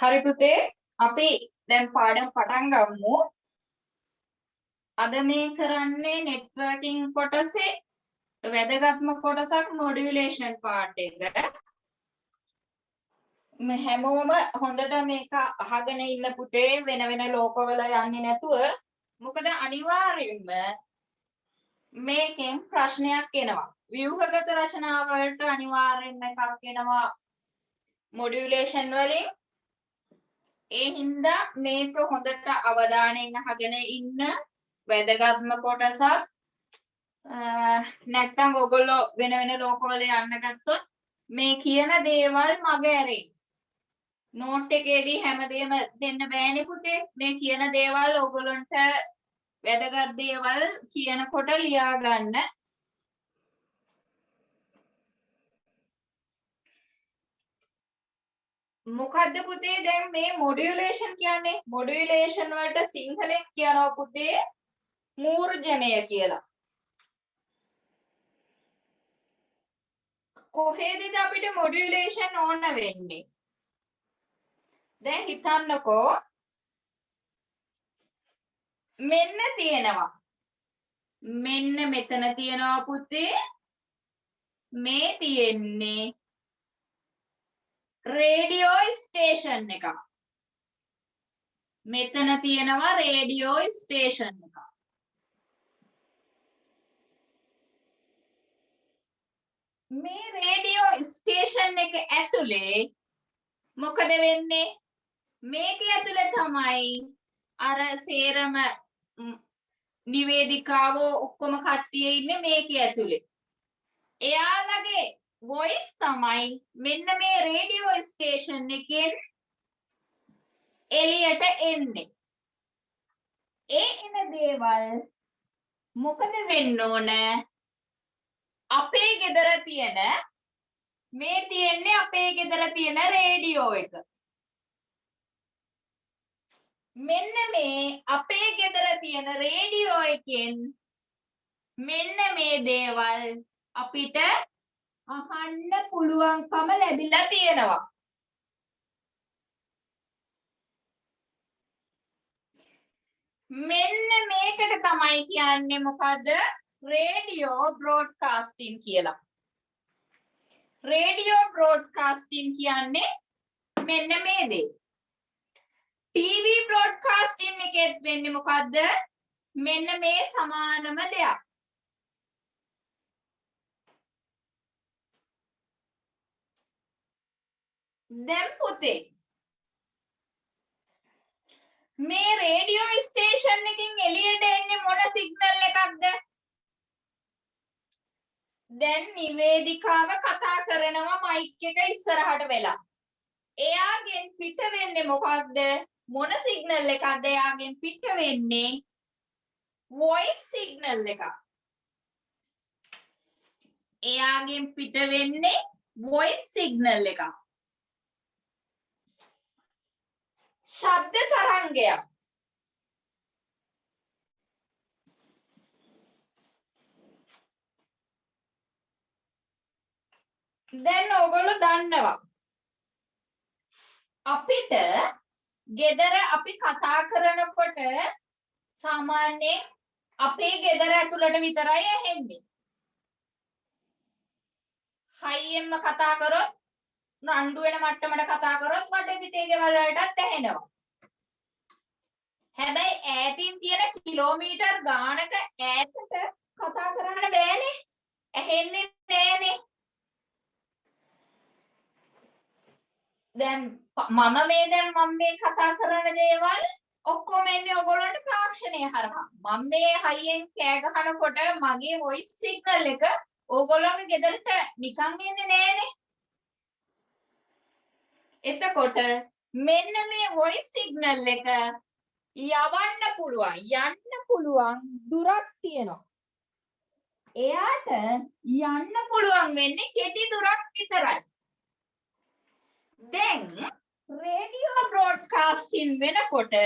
හරි පුතේ අපි දැන් පාඩම් පටන් ගමු. අද මේ කරන්නේ නෙට්වර්කින් කොටසේ වැදගත්ම කොටසක් මොඩියුලේෂන් පාර්ට් එක. මේ හැමෝම හොඳට මේක අහගෙන ඉන්න පුතේ වෙන වෙන ලෝකවල යන්නේ නැතුව. මොකද අනිවාර්යයෙන්ම මේකෙන් ප්‍රශ්නයක් එනවා. ව්‍යුහගත රචනා වලට අනිවාර්යෙන්ම එකක් එනවා මොඩියුලේෂන් වලින්. ඒ හින්දා මේක හොඳට අවධානයෙන් අහගෙන ඉන්න වැදගත්ම කොටසක්. නැත්තම් ඔයගොල්ලෝ වෙන වෙන ලෝකවල යන්න ගත්තොත් මේ කියන දේවල් මග ඇරෙයි. නෝට් එකේදී හැමදේම දෙන්න බෑනේ පුතේ. මේ කියන දේවල් ඔයගොල්ලන්ට වැදගත් දේවල් කියනකොට ලියා ගන්න. මොකද්ද පුතේ දැන් මේ මොඩියුලේෂන් කියන්නේ? මොඩියුලේෂන් වලට සිංහලෙන් කියනවා පුතේ මූර්ජනය කියලා. කොහේදද අපිට මොඩියුලේෂන් ඕන වෙන්නේ? දැන් හිතන්නකෝ මෙන්න තියෙනවා. මෙන්න මෙතන තියෙනවා පුතේ. මේ තියෙන්නේ රේඩියෝ ස්ටේෂන් එකක්. මෙතන තියෙනවා රේඩියෝ ස්ටේෂන් එකක්. මේ රේඩියෝ ස්ටේෂන් එක ඇතුලේ මොකද වෙන්නේ? මේක ඇතුලේ තමයි අර සේරම නිවේදිකාවෝ ඔක්කොම කට්ටිය ඉන්නේ මේක ඇතුලේ. එයාලගේ වොයිස් තමයි මෙන්න මේ රේඩියෝ ස්ටේෂන් එකෙන් එළියට එන්නේ. ඒ එන දේවල් මොකද වෙන්න ඕන? අපේ ගෙදර තියෙන මේ තියෙන්නේ අපේ ගෙදර තියෙන රේඩියෝ එක. මෙන්න මේ අපේ ගෙදර තියෙන රේඩියෝ එකෙන් මෙන්න මේ දේවල් අපිට අහන්න පුළුවන්කම ලැබිලා තියෙනවා. මෙන්න මේකට තමයි කියන්නේ මොකද? රේඩියෝ බ්‍රෝඩ්කාස්ටිං කියලා. රේඩියෝ බ්‍රෝඩ්කාස්ටිං කියන්නේ මෙන්න මේ දේ. ටීවී බ්‍රෝඩ්කාස්ටිං එකෙත් වෙන්නේ මොකද්ද? මෙන්න මේ සමානම දෙයක්. දැන් පුතේ මේ රේඩියෝ ස්ටේෂන් එකකින් එළියට එන්නේ මොන සිග්නල් එකක්ද? දැන් නිවේදිකාව කතා කරනවා මයික් එක ඉස්සරහට වෙලා. එයාගෙන් පිට වෙන්නේ මොකක්ද? මොන සිග්නල් එකක්ද එයාගෙන් පිට වෙන්නේ? වොයිස් සිග්නල් එකක්. එයාගෙන් පිට වෙන්නේ වොයිස් සිග්නල් එකක්. ශබ්ද තරංගයක්. දැන් ඔයගොල්ලෝ දන්නවා අපිට ගෙදර අපි කතා කරනකොට සාමාන්‍යයෙන් අපේ ගෙදර ඇතුළට විතරයි ඇහෙන්නේ. හයියෙන්ම කතා කරොත් නණ්ඩු වෙන මට්ටමට කතා කරොත් වටපිටේ ගෙවල් වලටත් ඇහෙනවා. හැබැයි ඈතින් තියෙන කිලෝමීටර් ගානක ඈතට කතා කරන්න බෑනේ. ඇහෙන්නේ නෑනේ. දැන් මම මේ කතා කරන දේවල් ඔක්කොම එන්නේ ඔයගොල්ලන්ට තාක්ෂණය හරහා. මම මේ හයියෙන් කෑ ගහනකොට මගේ වොයිස් සිග්නල් එක ඕගොල්ලෝගේ ගෙදරට නිකන් එන්නේ නෑනේ. එතකොට මෙන්න මේ වොයිස් සිග්නල් එක යවන්න පුළුවන් දුරක් තියෙනවා. එයාට යන්න පුළුවන් වෙන්නේ කෙටි දුරක් විතරයි. දැන් රේඩියෝ බ්‍රෝඩ්කාස්ටිං වෙනකොට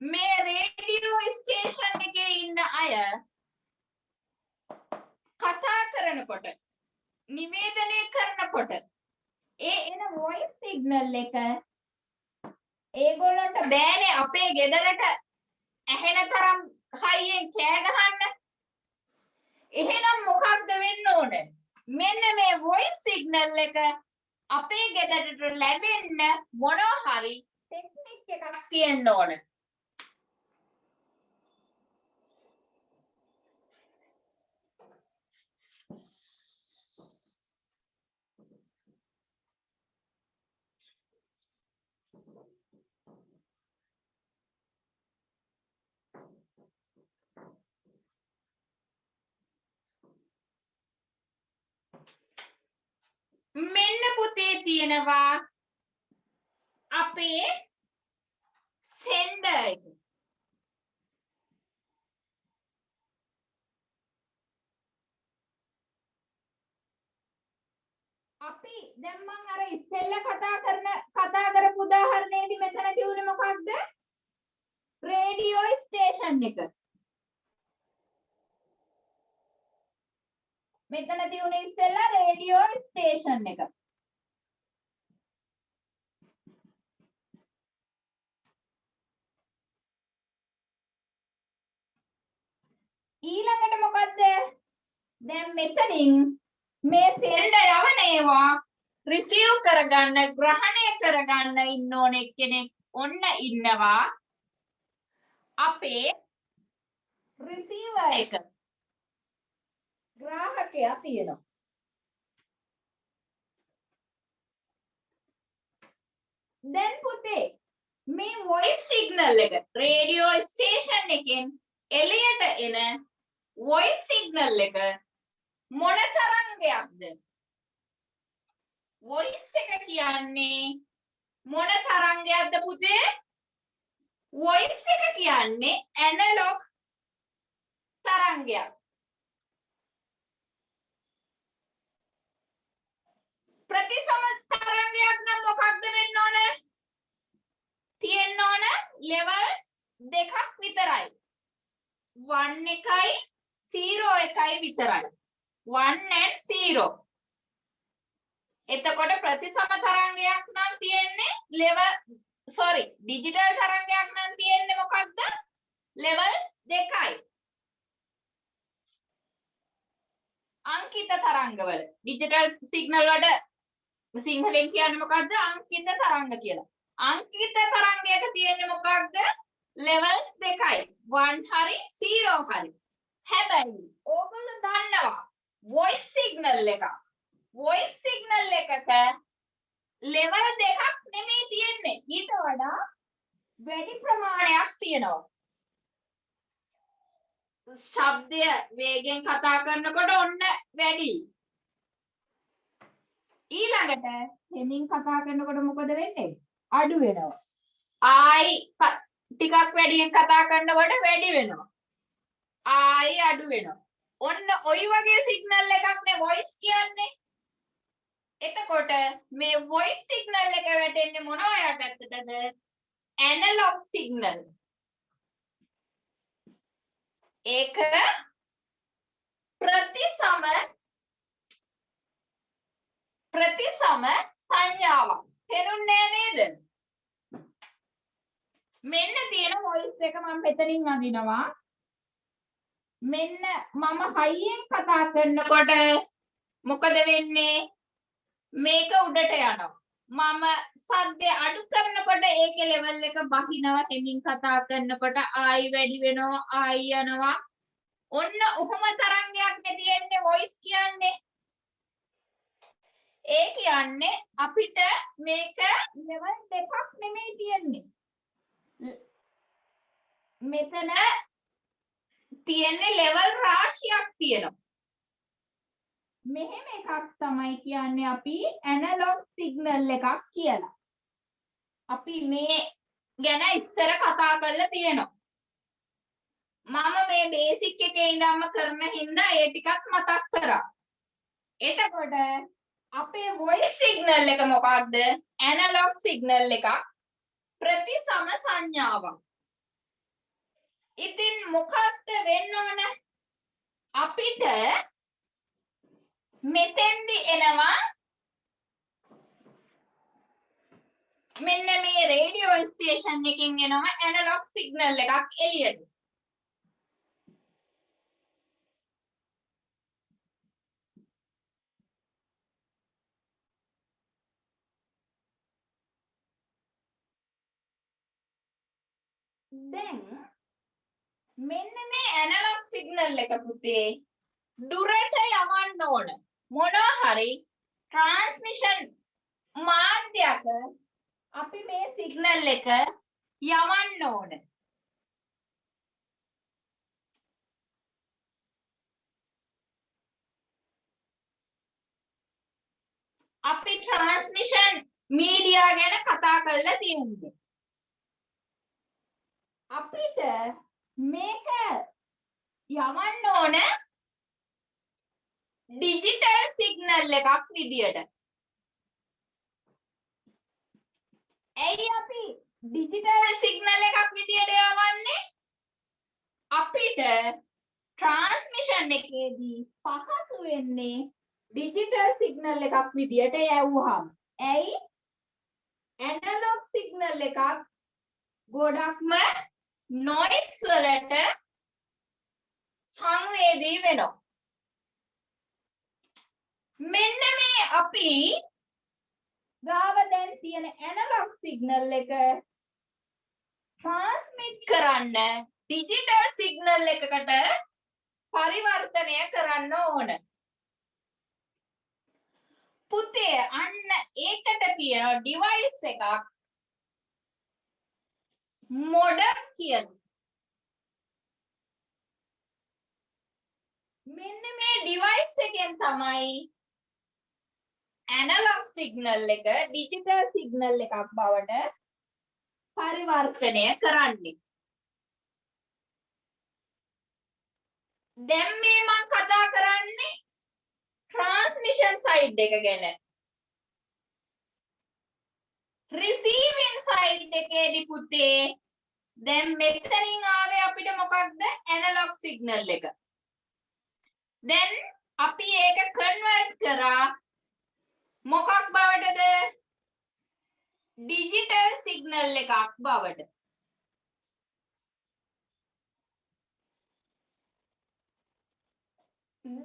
මේ රේඩියෝ ස්ටේෂන් එකේ ඉන්න අය කතා කරනකොට නිවේදනය කරනකොට ඒ එන වොයිස් සිග්නල් එක ඒගොල්ලන්ට බෑනේ අපේ ගෙදරට ඇහෙන තරම් හයියෙන් කෑ ගහන්න. එහෙනම් මොකක්ද වෙන්න ඕන? මෙන්න මේ voice signal එක අපේ ගෙදරට ලැබෙන්න මොනවා හරි ටෙක්නික් එකක් තියෙන්න ඕන. මෙන්න පුතේ තියෙනවා අපේ sender එක. අපි දැන් මම අර ඉස්සෙල්ලා කතා කරපු උදාහරණයේදී මෙතන කිව්වේ මොකක්ද? රේඩියෝ ස්ටේෂන් එක. මෙතන තියුනේ ඉස්සෙල්ලා රේඩියෝ ස්ටේෂන් එක. ඊළඟට මොකද්ද? දැන් මෙතනින් මේ sender යවන ඒවා receive කරගන්න ග්‍රහණය කරගන්න ඉන්න ඕන කෙනෙක් ඔන්න ඉන්නවා අපේ receiver එක. ග්‍රාහකයා තියෙනවා. දැන් පුතේ මේ voice signal එක radio station එකෙන් එළියට එන voice signal එක මොන තරංගයක්ද? voice එක කියන්නේ මොන තරංගයක්ද පුතේ? voice එක කියන්නේ analog තරංගයක්. ප්‍රතිසම තරංගයක් නම් මොකක්ද වෙන්න ඕන? තියෙන්න ඕන levels දෙකක් විතරයි. 1 එකයි 0 එකයි විතරයි. 1 and 0. එතකොට ප්‍රතිසම තරංගයක් නම් තියෙන්නේ ඩිජිටල් තරංගයක් නම් තියෙන්නේ මොකක්ද? levels දෙකයි. අංකිත තරංගවල ඩිජිටල් සිග්නල් වලට සිංහලෙන් කියන්නේ මොකද්ද? අංකිත තරංග කියලා. අංකිත තරංගයක තියෙන්නේ මොකක්ද? levels දෙකයි. 1 හරි 0 හරි. හැබැයි ඕගොල්ලෝ දන්නවා voice signal එකක්. voice signal එකක level දෙකක් නෙමෙයි තියෙන්නේ. ඊට වඩා වැඩි ප්‍රමාණයක් තියෙනවා. ශබ්දය වේගෙන් කතා කරනකොට ඔන්න වැඩි. ඊළඟට හෙමින් කතා කරනකොට මොකද වෙන්නේ? අඩු වෙනවා. ආයි ටිකක් වැඩියෙන් කතා කරනකොට වැඩි වෙනවා. ආයි අඩු වෙනවා. ඔන්න ওই වගේ සිග්නල් එකක් නේ voice කියන්නේ. එතකොට මේ voice signal එක වැටෙන්නේ මොනවා යටතටද? analog signal. ඒක ප්‍රතිසම සංඥාවක්. පේනුන්නේ නේද? මෙන්න තියෙන voice එක මම මෙතනින් අඳිනවා. මෙන්න මම හයියෙන් කතා කරනකොට මොකද වෙන්නේ? මේක උඩට යනවා. මම සද්දය අඩු කරනකොට ඒකේ level එක බහිනවා. හෙමින් කතා කරනකොට ආයි වැඩි වෙනවා, ආයි යනවා. ඔන්න ඔහොම තරංගයක් නේ තියෙන්නේ voice කියන්නේ. ඒ කියන්නේ අපිට මේක level දෙකක් නෙමෙයි තියෙන්නේ. මෙතන තියෙන්නේ level රාශියක් තියෙනවා. මෙහෙම එකක් තමයි කියන්නේ අපි analog signal එකක් කියලා. අපි මේ ගැන ඉස්සර කතා කරලා තියෙනවා. මම මේ බේසික් එකේ ඉඳන්ම කරන හින්දා ඒ ටිකක් මතක් කරා. එතකොට අපේ voice signal එක මොකක්ද? analog signal එකක්. ප්‍රතිසම සංඥාවක්. ඉතින් මොකක්ද වෙන්න ඕන? අපිට මෙතෙන්දි එනවා මෙන්න මේ රේඩියෝ ස්ටේෂන් එකකින් එනවා ඇනලොග් සිග්නල් එකක් එළියට. දැන් මෙන්න මේ ඇනලොග් සිග්නල් එක පුතේ දුරට යවන්න ඕන. මොනවා හරි ට්‍රාන්ස්මිෂන් මාධ්‍යයක අපි මේ සිග්නල් එක යවන්න ඕන. අපි ට්‍රාන්ස්මිෂන් මීඩියා ගැන කතා කරලා තියෙන්නේ. අපිට මේක යවන්න ඕන ඩිජිටල් සිග්නල් එකක් විදියට. ඇයි අපි ඩිජිටල් සිග්නල් එකක් විදියට යවන්නේ? අපිට ට්‍රාන්ස්මිෂන් එකේදී පහසු වෙන්නේ ඩිජිටල් සිග්නල් එකක් විදියට යවුවාම. ඇයි? ඇනලොග් සිග්නල් එකක් ගොඩක්ම නොයිස් වලට සංවේදී වෙනවා. මෙන්න මේ අපි ගාව දැන් තියෙන ඇනලොග් සිග්නල් එක ට්‍රාන්ස්මිට් කරන්න ඩිජිටල් සිග්නල් එකකට පරිවර්තනය කරන්න ඕන. පුතේ අන්න ඒකට තියෙන ඩිවයිස් එකක් මොඩම් කියලා. මෙන්න මේ ඩිවයිස් එකෙන් තමයි ඇනලොග් සිග්නල් එක ඩිජිටල් සිග්නල් එකක් බවට පරිවර්තනය කරන්නේ. දැන් මේ මම කතා කරන්නේ ට්‍රාන්ස්මිෂන් සයිඩ් එක ගැන. රිසීවින් සයිඩ් එකේදී පුතේ දැන් මෙතනින් ආවේ අපිට මොකක්ද? ඇනලොග් සිග්නල් එක. දැන් අපි ඒක කන්වර්ට් කරා මොකක් බවටද? ඩිජිටල් සිග්නල් එකක් බවට.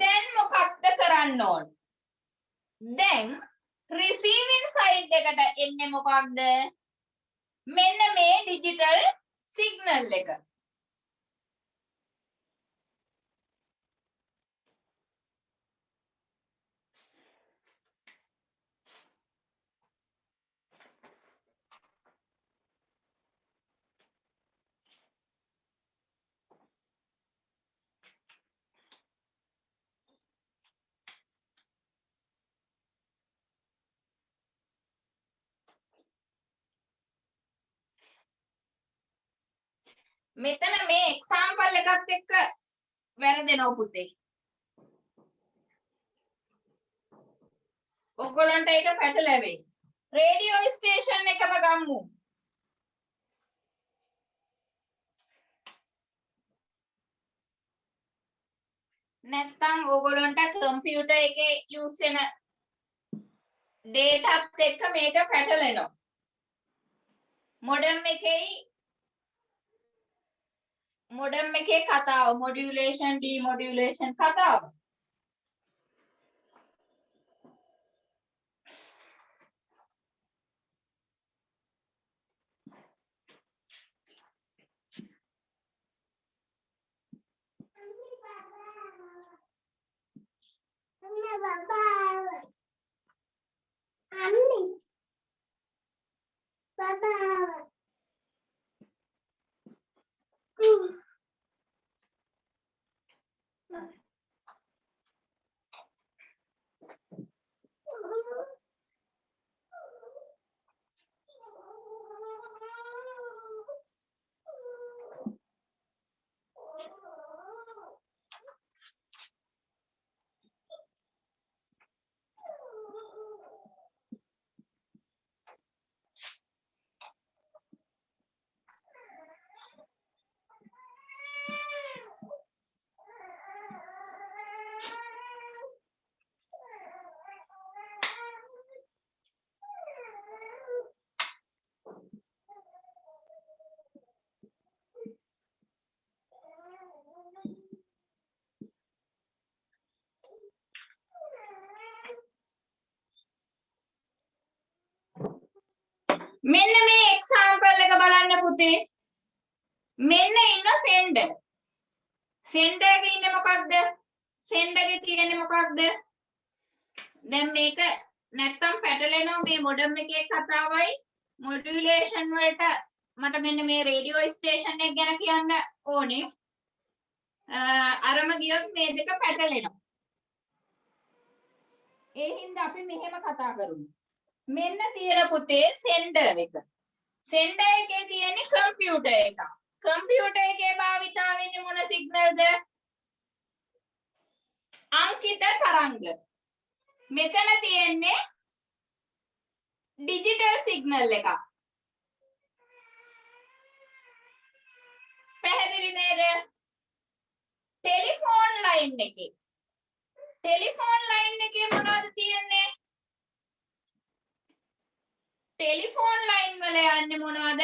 දැන් මොකක්ද කරන්න ඕන? දැන් රිසීවින් සයිඩ් එකට එන්නේ මොකක්ද? මෙන්න මේ ඩිජිටල් සිග්නල් එක. මෙතන මේ එක්සැම්පල් එකත් එක්ක වැරදෙනවා පුතේ. ඔයගොල්ලන්ට ඒක පැටලෙවෙයි. රේඩියෝ ස්ටේෂන් එකම ගමු. නැත්තම් ඔයගොල්ලන්ට කම්පියුටර් එකේ යූස් වෙන ඩේටාත් එක්ක මේක පැටලෙනවා. මොඩම් එකේ කතාව මොඩියුලේෂන් ඩිමොඩියුලේෂන් කතාව. මෙන්න මේ එක්සැම්පල් එක බලන්න පුතේ. මෙන්න ඉන්න sender. sender එකේ ඉන්නේ මොකක්ද? sender එකේ තියෙන්නේ මොකක්ද? දැන් මේක නැත්තම් පැටලෙනවා මේ මොඩම් එකේ කතාවයි මොඩියුලේෂන් වලට මට මෙන්න මේ රේඩියෝ ස්ටේෂන් එක ගැන කියන්න ඕනේ. අරම ගියොත් මේ දෙක පැටලෙනවා. ඒ හින්දා අපි මෙහෙම කතා කරමු. මෙන්න තියෙන පුතේ sender එක. sender එකේ තියෙන්නේ කම්පියුටර් එක. කම්පියුටර් එකේ භාවිතා වෙන්නේ මොන සිග්නල්ද? අංකිත තරංග. මෙතන තියෙන්නේ ඩිජිටල් සිග්නල් එකක්. පැහැදිලි නේද? ටෙලිෆෝන් ලයින් එකේ. ටෙලිෆෝන් ලයින් එකේ මොනවද තියෙන්නේ? ටෙලිෆෝන් ලයින් වල යන්නේ මොනවද?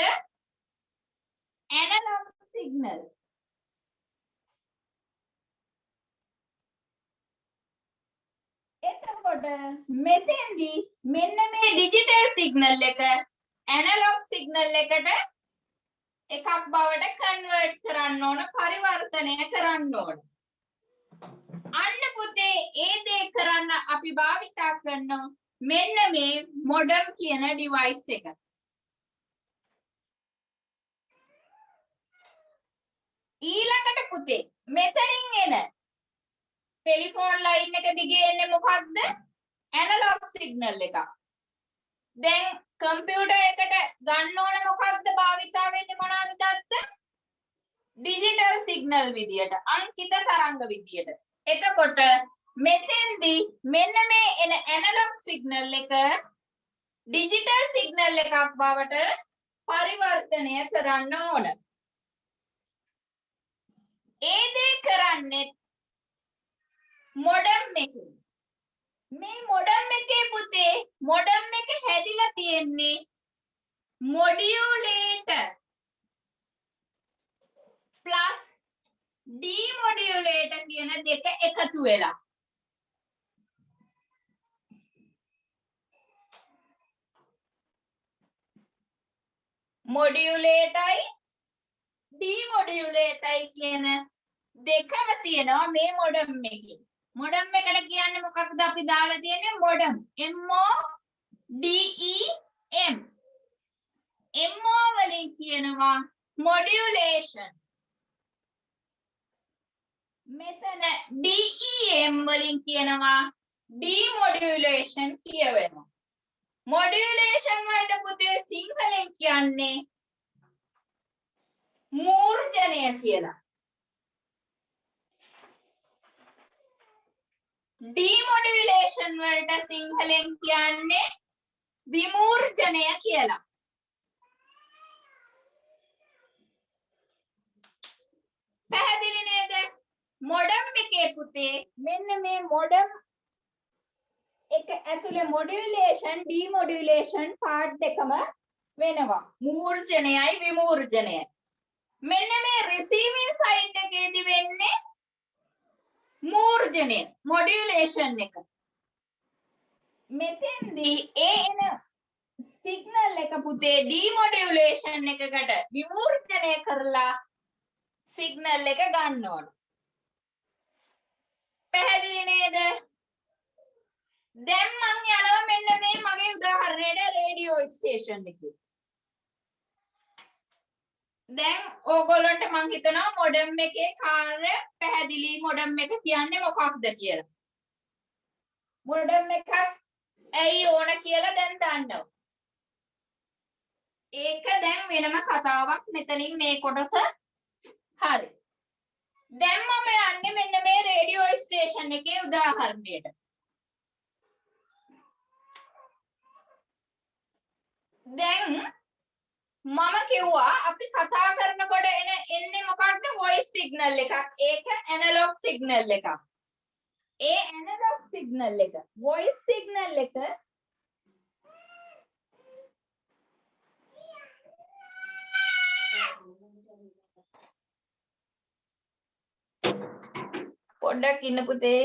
Analogue signal. එතකොට මෙතෙන්දී මෙන්න මේ ඩිජිටල් සිග්නල් එක ඇනලොග් සිග්නල් එකට එකක් බවට කන්වර්ට් කරන්න ඕන, පරිවර්තනය කරන්න ඕන. අන්න පුතේ ඒ දේ කරන්න අපි භාවිතා කරනවා මෙන්න මේ මොඩම් කියන ඩිවයිස් එක. ඊළඟට පුතේ මෙතනින් එන ටෙලිෆෝන් ලයින් එක දිගේ එන්නේ මොකක්ද? ඇනලොග් සිග්නල් එකක්. දැන් කම්පියුටර් එකට ගන්න ඕන මොකක්ද භාවිතා වෙන්නේ මොනවද දත්ත? ඩිජිටල් සිග්නල් විදියට, අංකිත තරංග විදියට. එතකොට මෙතෙන්දී මෙන්න මේ එන ඇනලොග් සිග්නල් එක ඩිජිටල් සිග්නල් එකක් බවට පරිවර්තනය කරන්න ඕන. ඒ දේ කරන්නේ මොඩම් එකේ. මේ මොඩම් එකේ පුතේ මොඩම් එක හැදිලා තියෙන්නේ මොඩියුලේටර් ප්ලස් ඩිමොඩියුලේටර් කියන දෙක එකතු වෙලා. මොඩියුලේටරයි ඩිමොඩියුලේටරයි කියන දෙකම තියෙනවා මේ මොඩම් එකේ. මොඩම් එකට කියන්නේ මොකක්ද අපි දාලා තියෙන්නේ? මොඩම්. MODEM. MO වලින් කියනවා මොඩියුලේෂන්. මෙතන DEM වලින් කියනවා ඩිමොඩියුලේෂන් කියවෙනවා. මොඩියුලේෂන් වලට පුතේ සිංහලෙන් කියන්නේ මූර්ජනය කියලා. ඩිමොඩියුලේෂන් වලට සිංහලෙන් කියන්නේ විමූර්ජනය කියලා. පැහැදිලි නේද? මොඩම් එකේ පුතේ මෙන්න මේ මොඩම් එක ඇතුලේ මොඩියුලේෂන් ඩිමොඩියුලේෂන් පාර්ට් දෙකම වෙනවා. මූර්ජනයයි විමූර්ජනයයි. මෙන්න මේ රිසීවිං සයිඩ් එකේදී වෙන්නේ මූර්ජනය මොඩියුලේෂන් එක. මෙතෙන්දී ඒ එන සිග්නල් එක පුතේ ඩිමොඩියුලේෂන් එකකට විමූර්ජනය කරලා සිග්නල් එක ගන්න ඕන. පැහැදිලි නේද? දැන් මම යනවා මෙන්න මේ මගේ උදාහරණයට රේඩියෝ ස්ටේෂන් එකේ. දැන් ඕගොල්ලන්ට මං හිතනවා මොඩම් එකේ කාර්ය පැහැදිලි. මොඩම් එක කියන්නේ මොකක්ද කියලා. මොඩම් එකක් ඇයි ඕන කියලා දැන් දන්නවා. ඒක දැන් වෙනම කතාවක්. මෙතනින් මේ කොටස හරි. දැන් මම යන්නේ මෙන්න මේ රේඩියෝ ස්ටේෂන් එකේ උදාහරණයට. දැන් මම කිව්වා අපි කතා කරනකොට එන්නේ මොකක්ද? වොයිස් සිග්නල් එකක්. ඒක ඇනලොග් සිග්නල් එකක්. ඒ ඇනලොග් සිග්නල් එක වොයිස් සිග්නල් එක පොඩ්ඩක් ඉන්න පුතේ.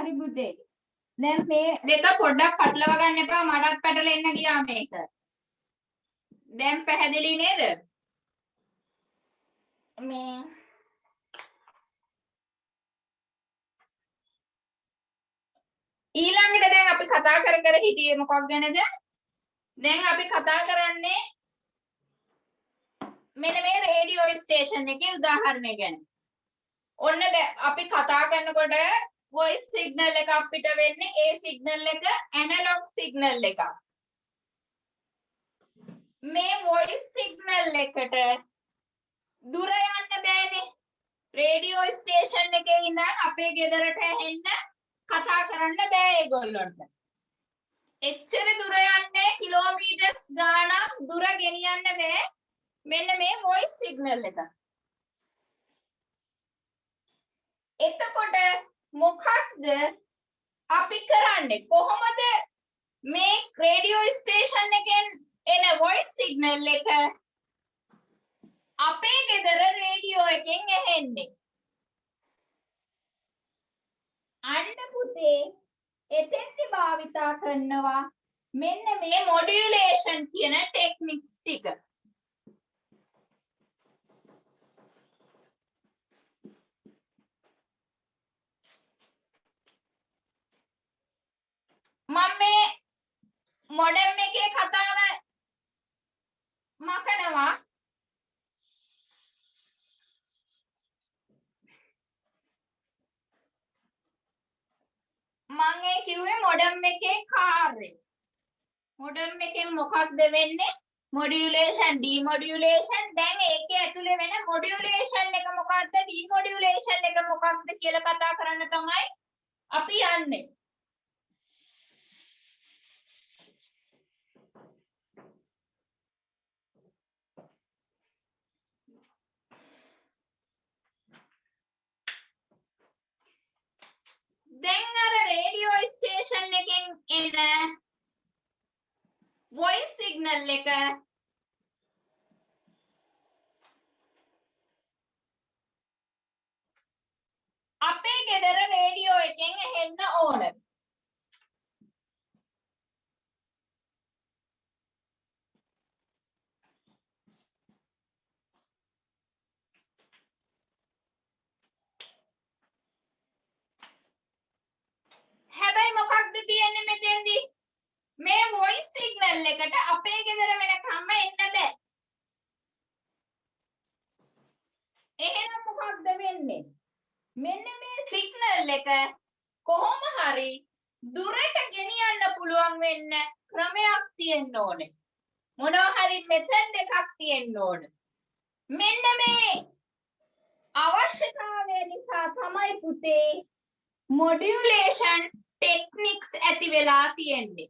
හරි පුතේ. දැන් මේ දෙක පොඩ්ඩක් පටලව ගන්න එපා මටත් පැටලෙන්න ගියා මේක. දැන් පැහැදිලි නේද? මේ ඊළඟට දැන් අපි කතා කර හිටියේ මොකක් ගැනද? දැන් අපි කතා කරන්නේ මෙන්න මේ රේඩියෝ ස්ටේෂන් එකේ උදාහරණය ගැන. ඔන්න දැන් අපි කතා කරනකොට voice signal එක අපිට වෙන්නේ ඒ signal එක analog signal එකක්. මේ voice signal එකට දුර යන්න බෑනේ. රේඩියෝ ස්ටේෂන් එකේ ඉඳන් අපේ ගෙදරට ඇහෙන්න කතා කරන්න බෑ ඒගොල්ලන්ට. එච්චර දුර යන්නේ කිලෝමීටර්ස් ගාණක් දුර ගෙනියන්න බෑ මෙන්න මේ voice signal එක. එතකොට මොකක්ද අපි කරන්නේ? කොහොමද මේ රේඩියෝ ස්ටේෂන් එකෙන් එන voice signal එක අපේ ගෙදර රේඩියෝ එකෙන් ඇහෙන්නේ? අන්න පුතේ එතෙන්දි භාවිතා කරනවා මෙන්න මේ මොඩියුලේෂන් කියන ටෙක්නික්ස් ටික. මම මේ මොඩම් එකේ කතාව මකනවා. මම ඒ කිව්වේ මොඩම් එකේ කාර්යය. මොඩම් එකෙන් මොකක්ද වෙන්නේ? මොඩියුලේෂන්, ඩිමොඩියුලේෂන්. දැන් ඒකේ ඇතුලේ වෙන මොඩියුලේෂන් එක මොකක්ද? ඩිමොඩියුලේෂන් එක මොකක්ද කියලා කතා කරන්න තමයි අපි යන්නේ. දැන් අර රේඩියෝ ස්ටේෂන් එකෙන් එන voice signal එක අපේ ගෙදර රේඩියෝ එකෙන් ඇහෙන්න ඕන. හැබැයි මොකක්ද තියෙන්නේ මෙතෙන්දී? මේ voice signal එකට අපේ ගෙදර වෙනකම්ම එන්න බෑ. එහෙනම් මොකක්ද වෙන්නේ? මෙන්න මේ signal එක කොහොම හරි දුරට ගෙනියන්න පුළුවන් වෙන්න ක්‍රමයක් තියෙන්න ඕනේ. මොනවා හරි method එකක් තියෙන්න ඕනේ. මෙන්න මේ අවශ්‍යතාවය නිසා තමයි පුතේ modulation techniques ඇති වෙලා තියෙන්නේ.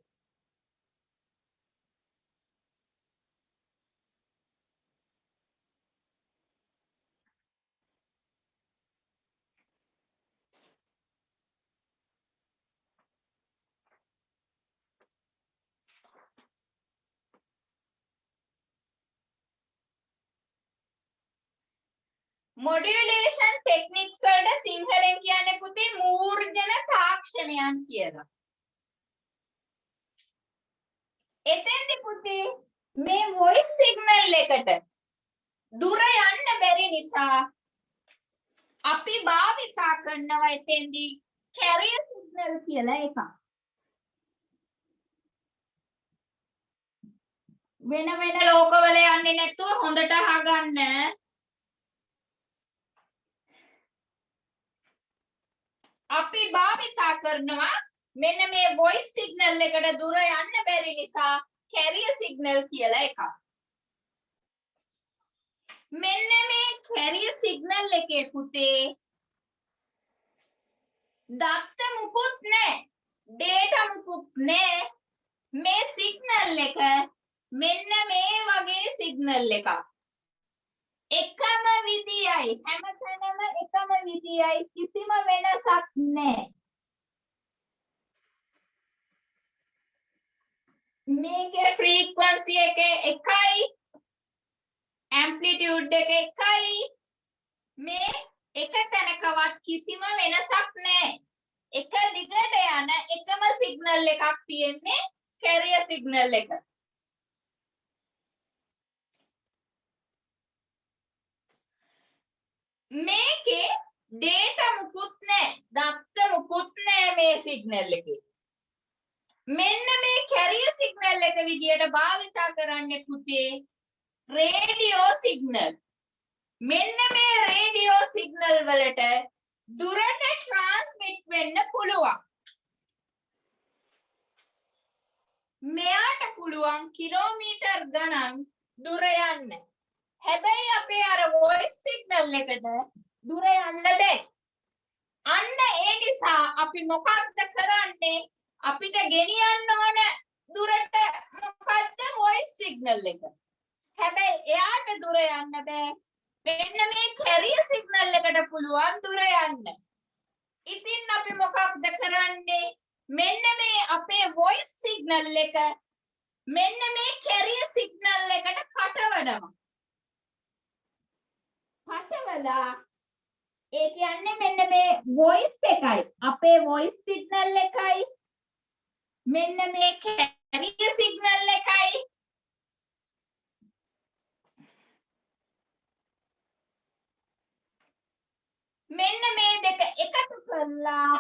මොඩියුලේෂන් ටෙක්නික්ස් වලට සිංහලෙන් කියන්නේ පුතේ මූර්ජන තාක්ෂණයන් කියලා. එතෙන්දී පුතේ මේ voice signal එකට දුර යන්න බැරි නිසා අපි භාවිතා කරනවා එතෙන්දී carrier signal කියලා එකක්. වෙන වෙන ලෝකවල යන්නේ නැතුව හොඳට අහගන්න. අපි භාවිතා කරනවා මෙන්න මේ voice signal එකට දුර යන්න බැරි නිසා carrier signal කියලා එකක්. මෙන්න මේ carrier signal එකේ පුතේ දත්ත මුකුත් නැහැ. data මුකුත් නැහැ. මේ signal එක මෙන්න මේ වගේ signal එකක්. එකම විදියයි හැමතැනම එකම විදියයි කිසිම වෙනසක් නැහැ. මේකේ frequency එක එකයි amplitude එක එකයි. මේ එක තැනකවත් කිසිම වෙනසක් නැහැ. එක දිගට යන එකම සිග්නල් එකක් තියෙන්නේ කැරියර් සිග්නල් එක. මේකේ data මුකුත් නැහැ. දත්ත මුකුත් නැහැ මේ සිග්නල් එකේ. මෙන්න මේ කැරියර් සිග්නල් එක විදියට භාවිතා කරන්නේ පුතේ රේඩියෝ සිග්නල්. මෙන්න මේ රේඩියෝ සිග්නල් වලට දුරට ට්‍රාන්ස්මිට් වෙන්න පුළුවන්. මෙයාට පුළුවන් කිලෝමීටර් ගණන් දුර යන්න. හැබැයි අපේ අර වොයිස් සිග්නල් එකට දුර යන්න බෑ. අන්න ඒ නිසා අපි මොකක්ද කරන්නේ? අපිට ගෙනියන්න ඕන දුරට මොකද්ද වොයිස් සිග්නල් එක. හැබැයි එයාට දුර යන්න බෑ. මෙන්න මේ කැරියර් සිග්නල් එකට පුළුවන් දුර යන්න. ඉතින් අපි මොකක්ද කරන්නේ? මෙන්න මේ අපේ වොයිස් සිග්නල් එක මෙන්න මේ කැරියර් සිග්නල් එකට පටවනවා. පටවලා ඒ කියන්නේ මෙන්න මේ වොයිස් එකයි අපේ වොයිස් සිග්නල් එකයි මෙන්න මේ කැරියර් සිග්නල් එකයි මෙන්න මේ දෙක එකතු කරලා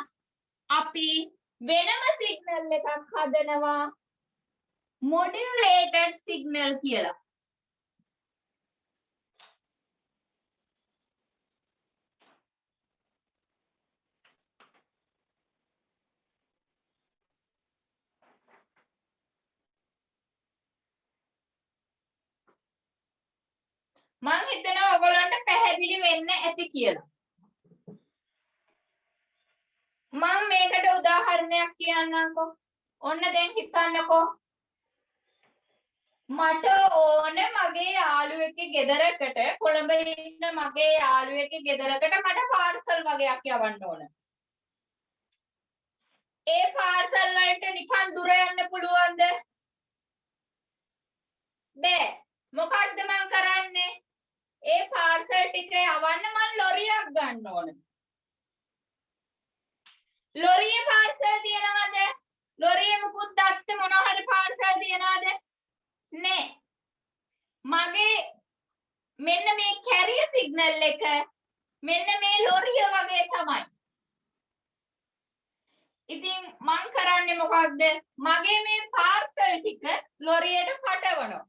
අපි වෙනම සිග්නල් එකක් හදනවා මොඩියුලේටඩ් සිග්නල් කියලා. මං හිතනවා ඔයගොල්ලන්ට පැහැදිලි වෙන්න ඇති කියලා. මම මේකට උදාහරණයක් කියන්නම්කෝ. ඔන්න දැන් හිතන්නකෝ. මට ඕන මගේ යාළුවෙක්ගේ ගෙදරකට කොළඹ ඉන්න මගේ යාළුවෙක්ගේ ගෙදරකට මට පාර්සල් වගේක් යවන්න ඕන. ඒ පාර්සල් වලට නිකන් දුර යන්න පුළුවන්ද? බෑ. මොකක්ද මං කරන්නේ? ඒ පාර්සල් ටික යවන්න මං ලොරියක් ගන්න ඕන. ලොරියේ පාර්සල් තියනවද? ලොරියේ මුකුත් දත්ත මොනවා හරි පාර්සල් තියනවද? නෑ. මගේ මෙන්න මේ කැරියර් සිග්නල් එක මෙන්න මේ ලොරිය වගේ තමයි. ඉතින් මං කරන්නේ මොකක්ද? මගේ මේ පාර්සල් ටික ලොරියට පටවනවා.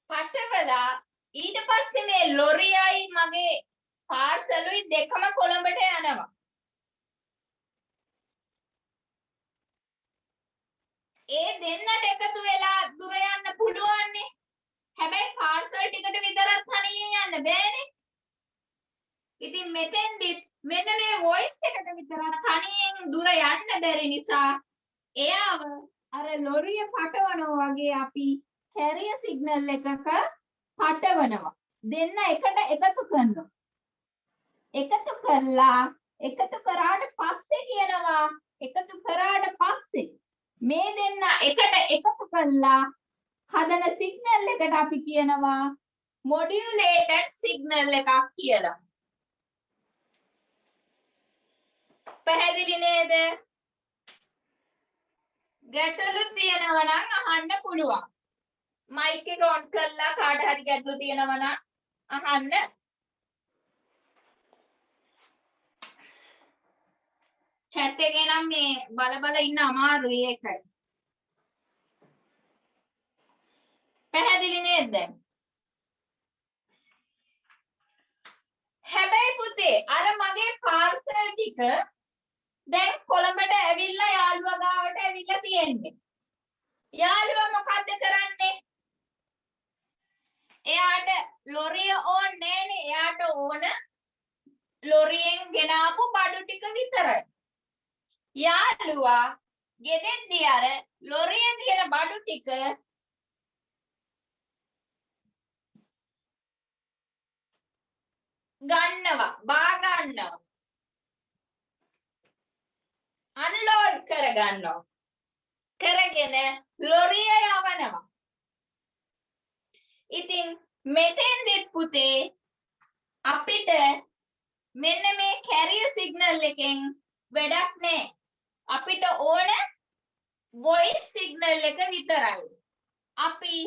පටවලා ඊට පස්සේ මේ ලොරියයි මගේ පාර්සලුයි දෙකම කොළඹට යනවා. ඒ දෙන්නට එකතු වෙලා දුර යන්න පුළුවන්නේ. හැබැයි පාර්සල් ටිකට විතරක් තනියෙන් යන්න බෑනේ. ඉතින් මෙතෙන්දිත් මෙන්න මේ වොයිස් එකට විතරක් තනියෙන් දුර යන්න බැරි නිසා එයාව අර ලොරිය පටවනවා වගේ අපි කැරියර් සිග්නල් එකක පටවනවා. දෙන්න එකට එකතු කරනවා. එකතු කරලා එකතු කරාට පස්සේ කියනවා එකතු කරාට පස්සේ මේ දෙන්න එකට එකතු කරලා හදන සිග්නල් එකට අපි කියනවා මොඩියුලේටඩ් සිග්නල් එකක් කියලා. පැහැදිලි නේද? ගැටලු තියෙනවා නම් අහන්න පුළුවන්. මයික් එක ඔන් කරලා කාට හරි ගැටලු තියෙනවා නම් අහන්න. chat එකේ නම් මේ බල ඉන්න අමාරුයි ඒකයි. පැහැදිලි නේද දැන්? හැබැයි පුතේ අර මගේ පාර්සල් ටික දැන් කොළඹට ඇවිල්ලා යාළුවා ගාවට ඇවිල්ලා තියෙන්නේ. යාළුවා මොකද්ද කරන්නේ? එයාට ලොරිය ඕනේ නෑනේ. එයාට ඕන ලොරියෙන් ගෙනාපු බඩු ටික විතරයි. යාළුවා ගෙදෙද්දී අර ලොරියේ තියෙන බඩු ටික ගන්නවා, බා ගන්නවා. අන්ලෝඩ් කරගන්නවා. කරගෙන ලොරිය යවනවා. ඉතින් මෙතෙන්දිත් පුතේ අපිට මෙන්න මේ carrier signal එකෙන් වැඩක් නැහැ. අපිට ඕන voice signal එක විතරයි. අපි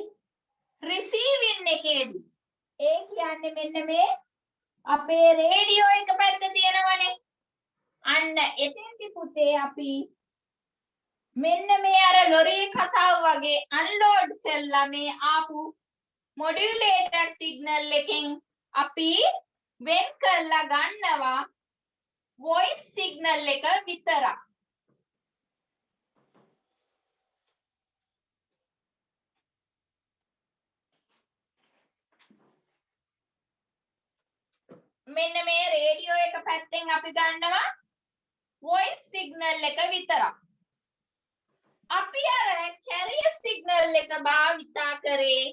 receiving එකේදී ඒ කියන්නේ මෙන්න මේ අපේ රේඩියෝ එක පැත්ත තියෙනවනේ. අන්න එතෙන්දි පුතේ අපි මෙන්න මේ අර ලොරි කතාව වගේ අන්ලෝඩ් කළා මේ ආපු මොඩියුලේටර් සිග්නල් එකෙන් අපි වෙන් කරලා ගන්නවා වොයිස් සිග්නල් එක විතරක්. මෙන්න මේ රේඩියෝ එක පැත්තෙන් අපි ගන්නවා වොයිස් සිග්නල් එක විතරක්. අපි අර කැරියර් සිග්නල් එක භාවිතා කරේ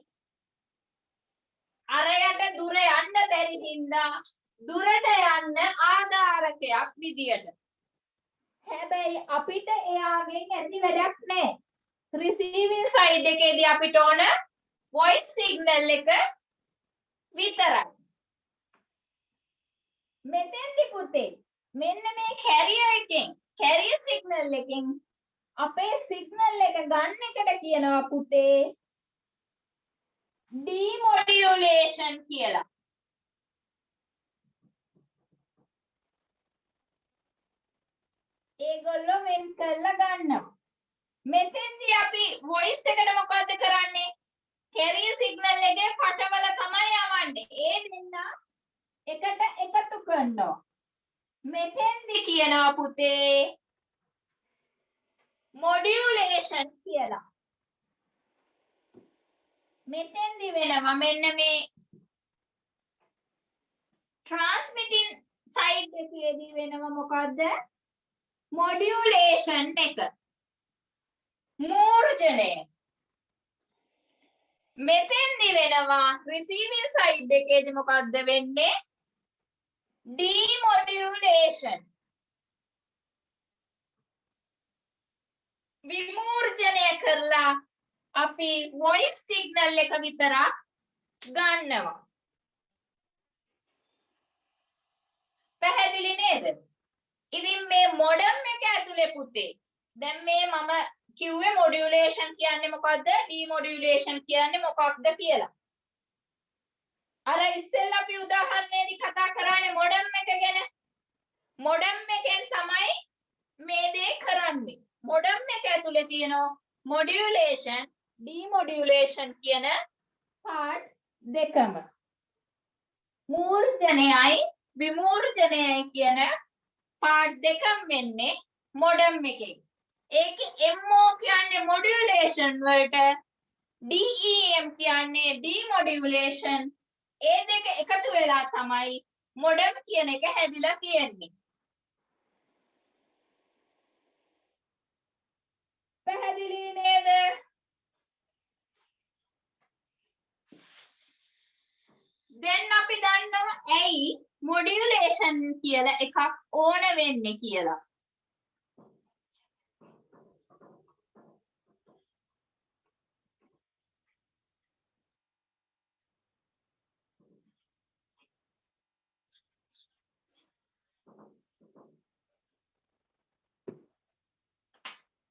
අරයට දුර යන්න බැරි හින්දා දුරට යන්න ආධාරකයක් විදියට. හැබැයි අපිට එයාගෙන් ඇති වැඩක් නැහැ. රිසීවිං සයිඩ් එකේදී අපිට ඕන වොයිස් සිග්නල් එක විතරයි. මෙතෙන්දි පුතේ මෙන්න මේ කැරියර් එකෙන් කැරියර් සිග්නල් එකෙන් අපේ සිග්නල් එක ගන්න එකට කියනවා පුතේ ඩිමොඩියුලේෂන් කියලා. ඒගොල්ලෝ වෙන් කරලා ගන්නවා. මෙතෙන්දී අපි වොයිස් එකට මොකද්ද කරන්නේ? කැරියර් සිග්නල් එකේ පටවල තමයි යවන්නේ. ඒ දෙන්න එකට එකතු කරනවා. මෙතෙන්දී කියනවා පුතේ මොඩියුලේෂන් කියලා. මෙතෙන්දී වෙනවා මෙන්න මේ ට්‍රාන්ස්මිටින් සයිඩ් එකේදී වෙනවා මොකද්ද? මොඩියුලේෂන් එක. මූර්ජනය. මෙතෙන්දී වෙනවා රිසීවිං සයිඩ් එකේදී මොකද්ද වෙන්නේ? ඩිමොඩියුලේෂන්. විමූර්ජනය කරලා අපි වොයිස් සිග්නල් එක විතරක් ගන්නවා. පැහැදිලි නේද? ඉතින් මේ මොඩම් එක ඇතුලේ පුතේ දැන් මේ මම කිව්වේ මොඩියුලේෂන් කියන්නේ මොකද්ද? ඩිමොඩියුලේෂන් කියන්නේ මොකක්ද කියලා. අර ඉස්සෙල්ලා අපි උදාහරණයේදී කතා කරානේ මොඩම් එක ගැන. මොඩම් එකෙන් තමයි මේ දේ කරන්නේ. මොඩම් එක ඇතුලේ තියෙනවා මොඩියුලේෂන්, ඩිමොඩියුලේෂන් කියන පාර්ට් දෙකම. මූර්ජනයයි විමූර්ජනයයි කියන පාර්ට් දෙකම වෙන්නේ මොඩම් එකේ. ඒකේ MO කියන්නේ මොඩියුලේෂන් වලට, DEM කියන්නේ ඩිමොඩියුලේෂන්. ඒ දෙක එකතු වෙලා තමයි මොඩම් කියන එක හැදිලා තියෙන්නේ. පැහැදිලි නේද? දැන් අපි දන්නවා ඇයි මොඩියුලේෂන් කියලා එකක් ඕන වෙන්නේ කියලා.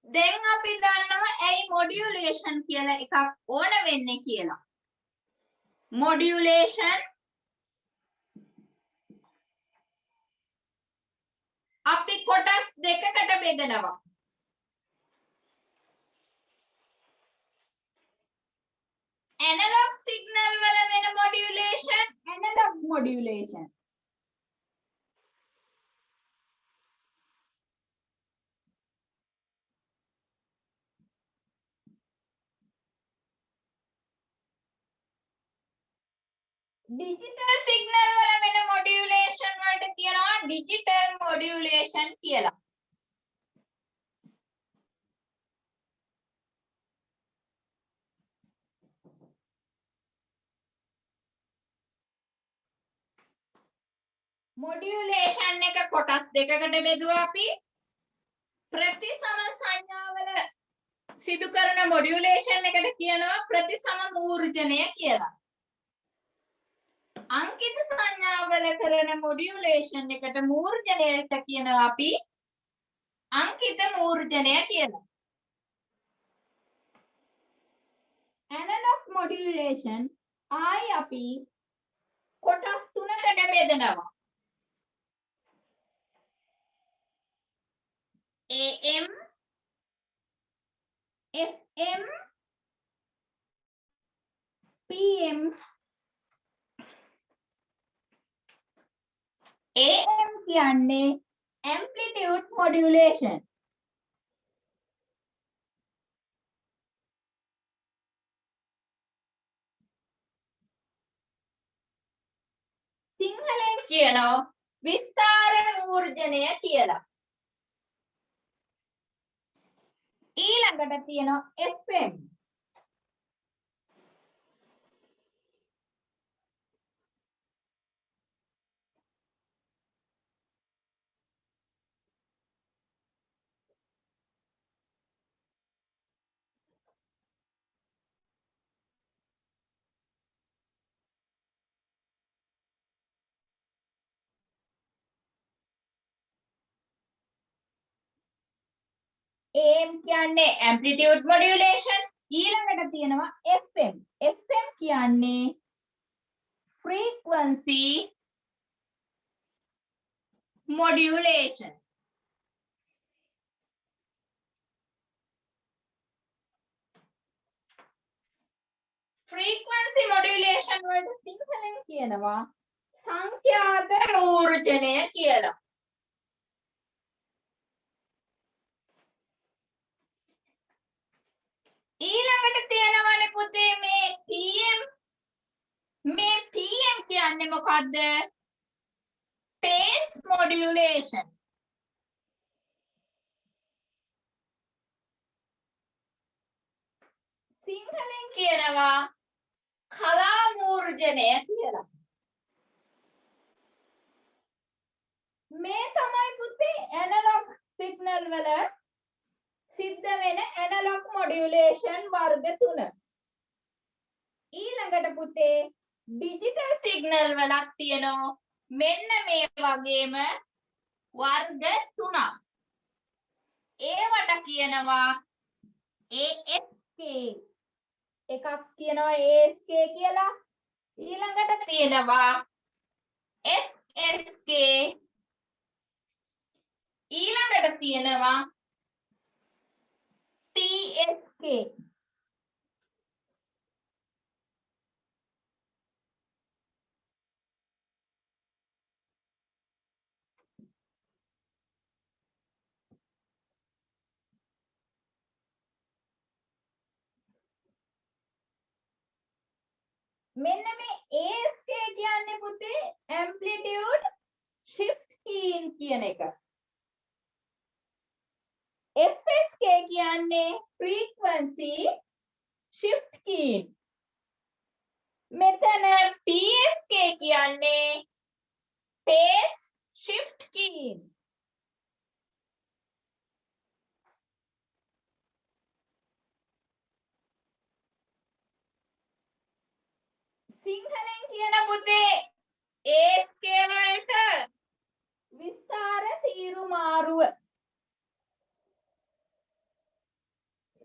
දැන් අපි දන්නවා ඇයි මොඩියුලේෂන් කියලා එකක් ඕන වෙන්නේ කියලා. මොඩියුලේෂන් අපි කොටස් දෙකකට බෙදනවා. ඇනලොග් සිග්නල් වල වෙන modulation, analogue modulation. Digital signal වල වෙන මොඩියුලේෂන් වලට කියනවා ඩිජිටල් මොඩියුලේෂන් කියලා. මොඩියුලේෂන් එක කොටස් දෙකකට බෙදුවා අපි. ප්‍රතිසම සංඥාවල සිදු කරන මොඩියුලේෂන් එකට කියනවා ප්‍රතිසම මූර්ජනය කියලා. අංකිත සංඥාවල කරන මොඩියුලේෂන් එකට මූර්ජනයට කියනවා අපි අංකිත මූර්ජනය කියලා. ඇනලොග් මොඩියුලේෂන් ආයි අපි කොටස් තුනකට බෙදනවා. AM, FM, PM. AM කියන්නේ amplitude modulation. සිංහලෙන් කියනවා විස්තාර මූර්ජනය කියලා. ඊළඟට තියෙනවා FM. AM කියන්නේ amplitude modulation. ඊළඟට තියෙනවා FM. FM කියන්නේ frequency modulation. frequency modulation වලට සිංහලෙන් කියනවා සංඛ්‍යාත මූර්ජනය කියලා. ඊළඟට තියෙනවනේ පුතේ මේ PM. මේ PM කියන්නේ මොකද්ද? phase modulation. සිංහලෙන් කියනවා කලා මූර්ජනය කියලා. මේ තමයි පුතේ ඇනලොග් සිග්නල් වල සිද්ධ වෙන ඇනලොග් මොඩියුලේෂන් වර්ග තුන. ඊළඟට පුතේ ඩිජිටල් සිග්නල් වලක් තියෙනවා මෙන්න මේ වගේම වර්ග තුනක්. ඒවට කියනවා ASK. එකක් කියනවා ASK කියලා. ඊළඟට තියෙනවා SSK. ඊළඟට තියෙනවා PSK. මෙන්න මේ ASK කියන්නේ පුතේ amplitude shift keying කියන එක. FSK කියන්නේ frequency shift keying. මෙතන PSK කියන්නේ phase shift keying. සිංහලෙන් කියන පුතේ ASK වලට විස්තර සීරු මාරුව.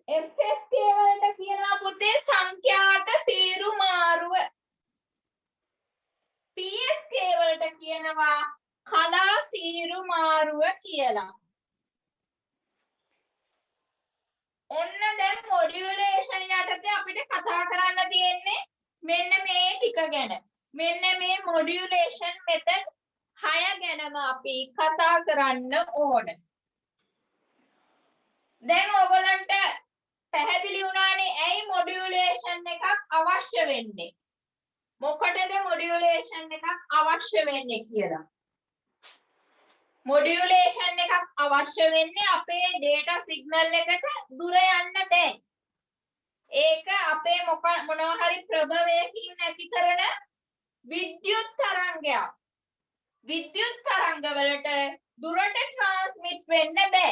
FSK වලට කියනවා පුතේ සංඛ්‍යාත සීරු මාරුව. PSK වලට කියනවා කලා සීරු මාරුව කියලා. ඔන්න දැන් මොඩියුලේෂන් යටතේ අපිට කතා කරන්න තියෙන්නේ මෙන්න මේ ටික ගැන. මෙන්න මේ මොඩියුලේෂන් මෙතඩ් 6 ගැනම අපි කතා කරන්න ඕන. දැන් ඔයගලන්ට පැහැදිලි වුණානේ ඇයි මොඩියුලේෂන් එකක් අවශ්‍ය වෙන්නේ? මොකටද මොඩියුලේෂන් එකක් අවශ්‍ය වෙන්නේ කියලා. මොඩියුලේෂන් එකක් අවශ්‍ය වෙන්නේ අපේ data signal එකට දුර යන්න බෑ. ඒක අපේ මොනවා හරි ප්‍රභවයකින් ඇති කරන විද්‍යුත් තරංගයක්. විද්‍යුත් තරංග වලට දුරට ට්‍රාන්ස්මිට් වෙන්න බෑ.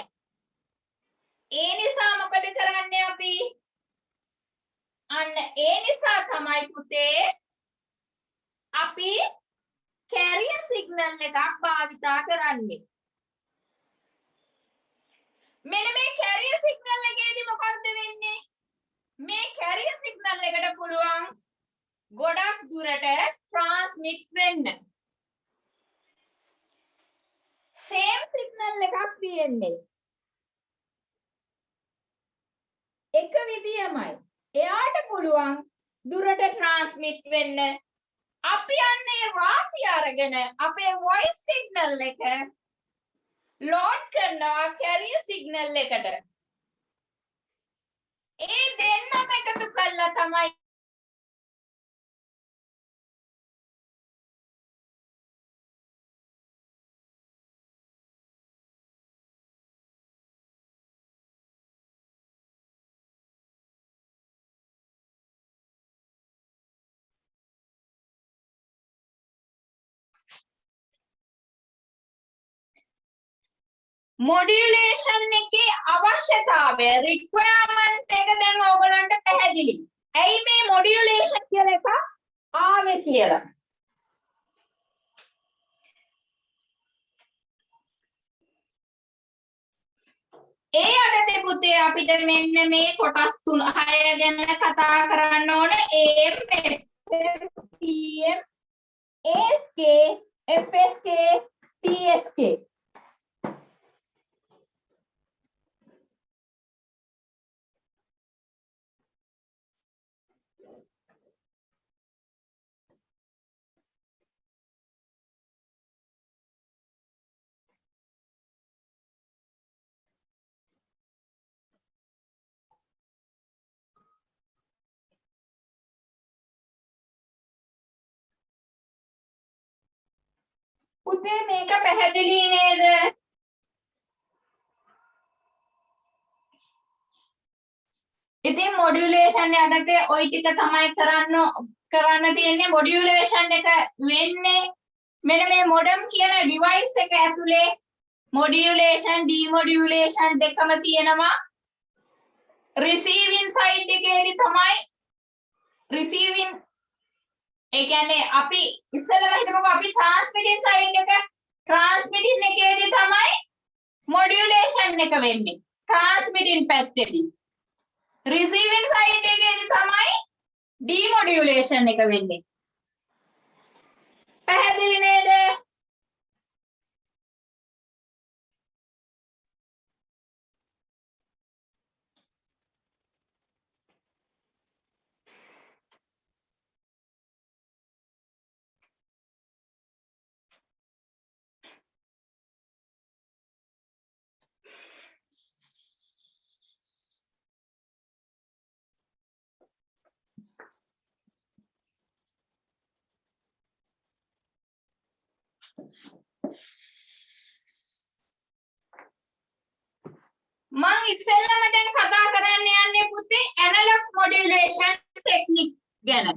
ඒ නිසා මොකද කරන්නේ අපි? අන්න ඒ නිසා තමයි පුතේ අපි සිග්නල් එකක් භාවිතා කරන්නේ. මෙන්න මේ කැරියර් සිග්නල් එකේදී මොකක්ද වෙන්නේ? මේ කැරියර් සිග්නල් එකට පුළුවන් ගොඩක් දුරට ට්‍රාන්ස්මිට් වෙන්න. සේම් සිග්නල් එකක් තියෙන්නේ. එක විදියමයි. එයාට පුළුවන් දුරට ට්‍රාන්ස්මිට් වෙන්න. අපි යන්නේ වාසිය අරගෙන අපේ වොයිස් සිග්නල් එක ලෝඩ් කරනවා කැරියර් සිග්නල් එකට. ඒ දෙන්නම එකතු කළා තමයි මොඩියුලේෂන් එකේ අවශ්‍යතාවය රික්වයර්මන්ට් එක දැන් ඕගලන්ට පැහැදිලි. ඇයි මේ මොඩියුලේෂන් කියන එක ආවේ කියලා. ඒ යටතේ පුතේ අපිට මෙන්න මේ කොටස් 6 ගැන කතා කරන්න ඕන. AM, PM, ASK, FSK, PSK. පුතේ මේක පැහැදිලි නේද? ඉතින් මොඩියුලේෂන් යටතේ ওই ටික තමයි කරන්න තියෙන්නේ. මොඩියුලේෂන් එක වෙන්නේ මෙන්න මේ මොඩම් කියන ඩිවයිස් එක ඇතුලේ මොඩියුලේෂන් ඩිමොඩියුලේෂන් දෙකම තියෙනවා. රිසීවින් සයිඩ් එකේදී තමයි රිසීවින් ඒ කියන්නේ අපි ඉස්සෙල්ලම හිතමුකෝ අපි ට්‍රාන්ස්මිටින් සයිඩ් එක ට්‍රාන්ස්මිටින් එකේදී තමයි මොඩියුලේෂන් එක වෙන්නේ. ට්‍රාන්ස්මිටින් පැත්තේදී රිසීවින් සයිඩ් එකේදී තමයි ඩිමොඩියුලේෂන් එක වෙන්නේ. පැහැදිලි නේද? මම ඉස්සෙල්ලම දැන් කතා කරන්න යන්නේ පුතේ ඇනලොග් මොඩියුලේෂන් ටෙක්නික් ගැන.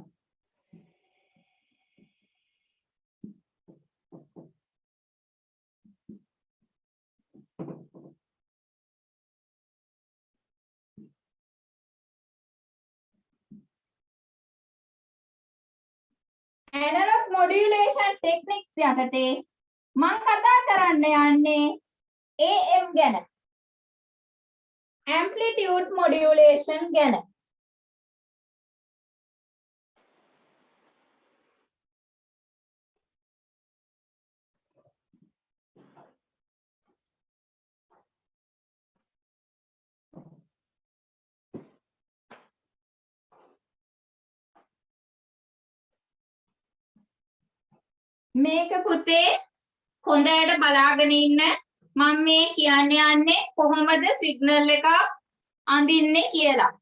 ඇනලොග් මොඩියුලේෂන් ටෙක්නික්ස් යටතේ මම කතා කරන්න යන්නේ AM ගැන. ඇම්ප්ලිටියුඩ් මොඩියුලේෂන් ගැන. මේක පුතේ හොඳට බලාගෙන ඉන්න. මම මේ කියන්න යන්නේ කොහොමද සිග්නල් එක අඳින්නේ කියලා.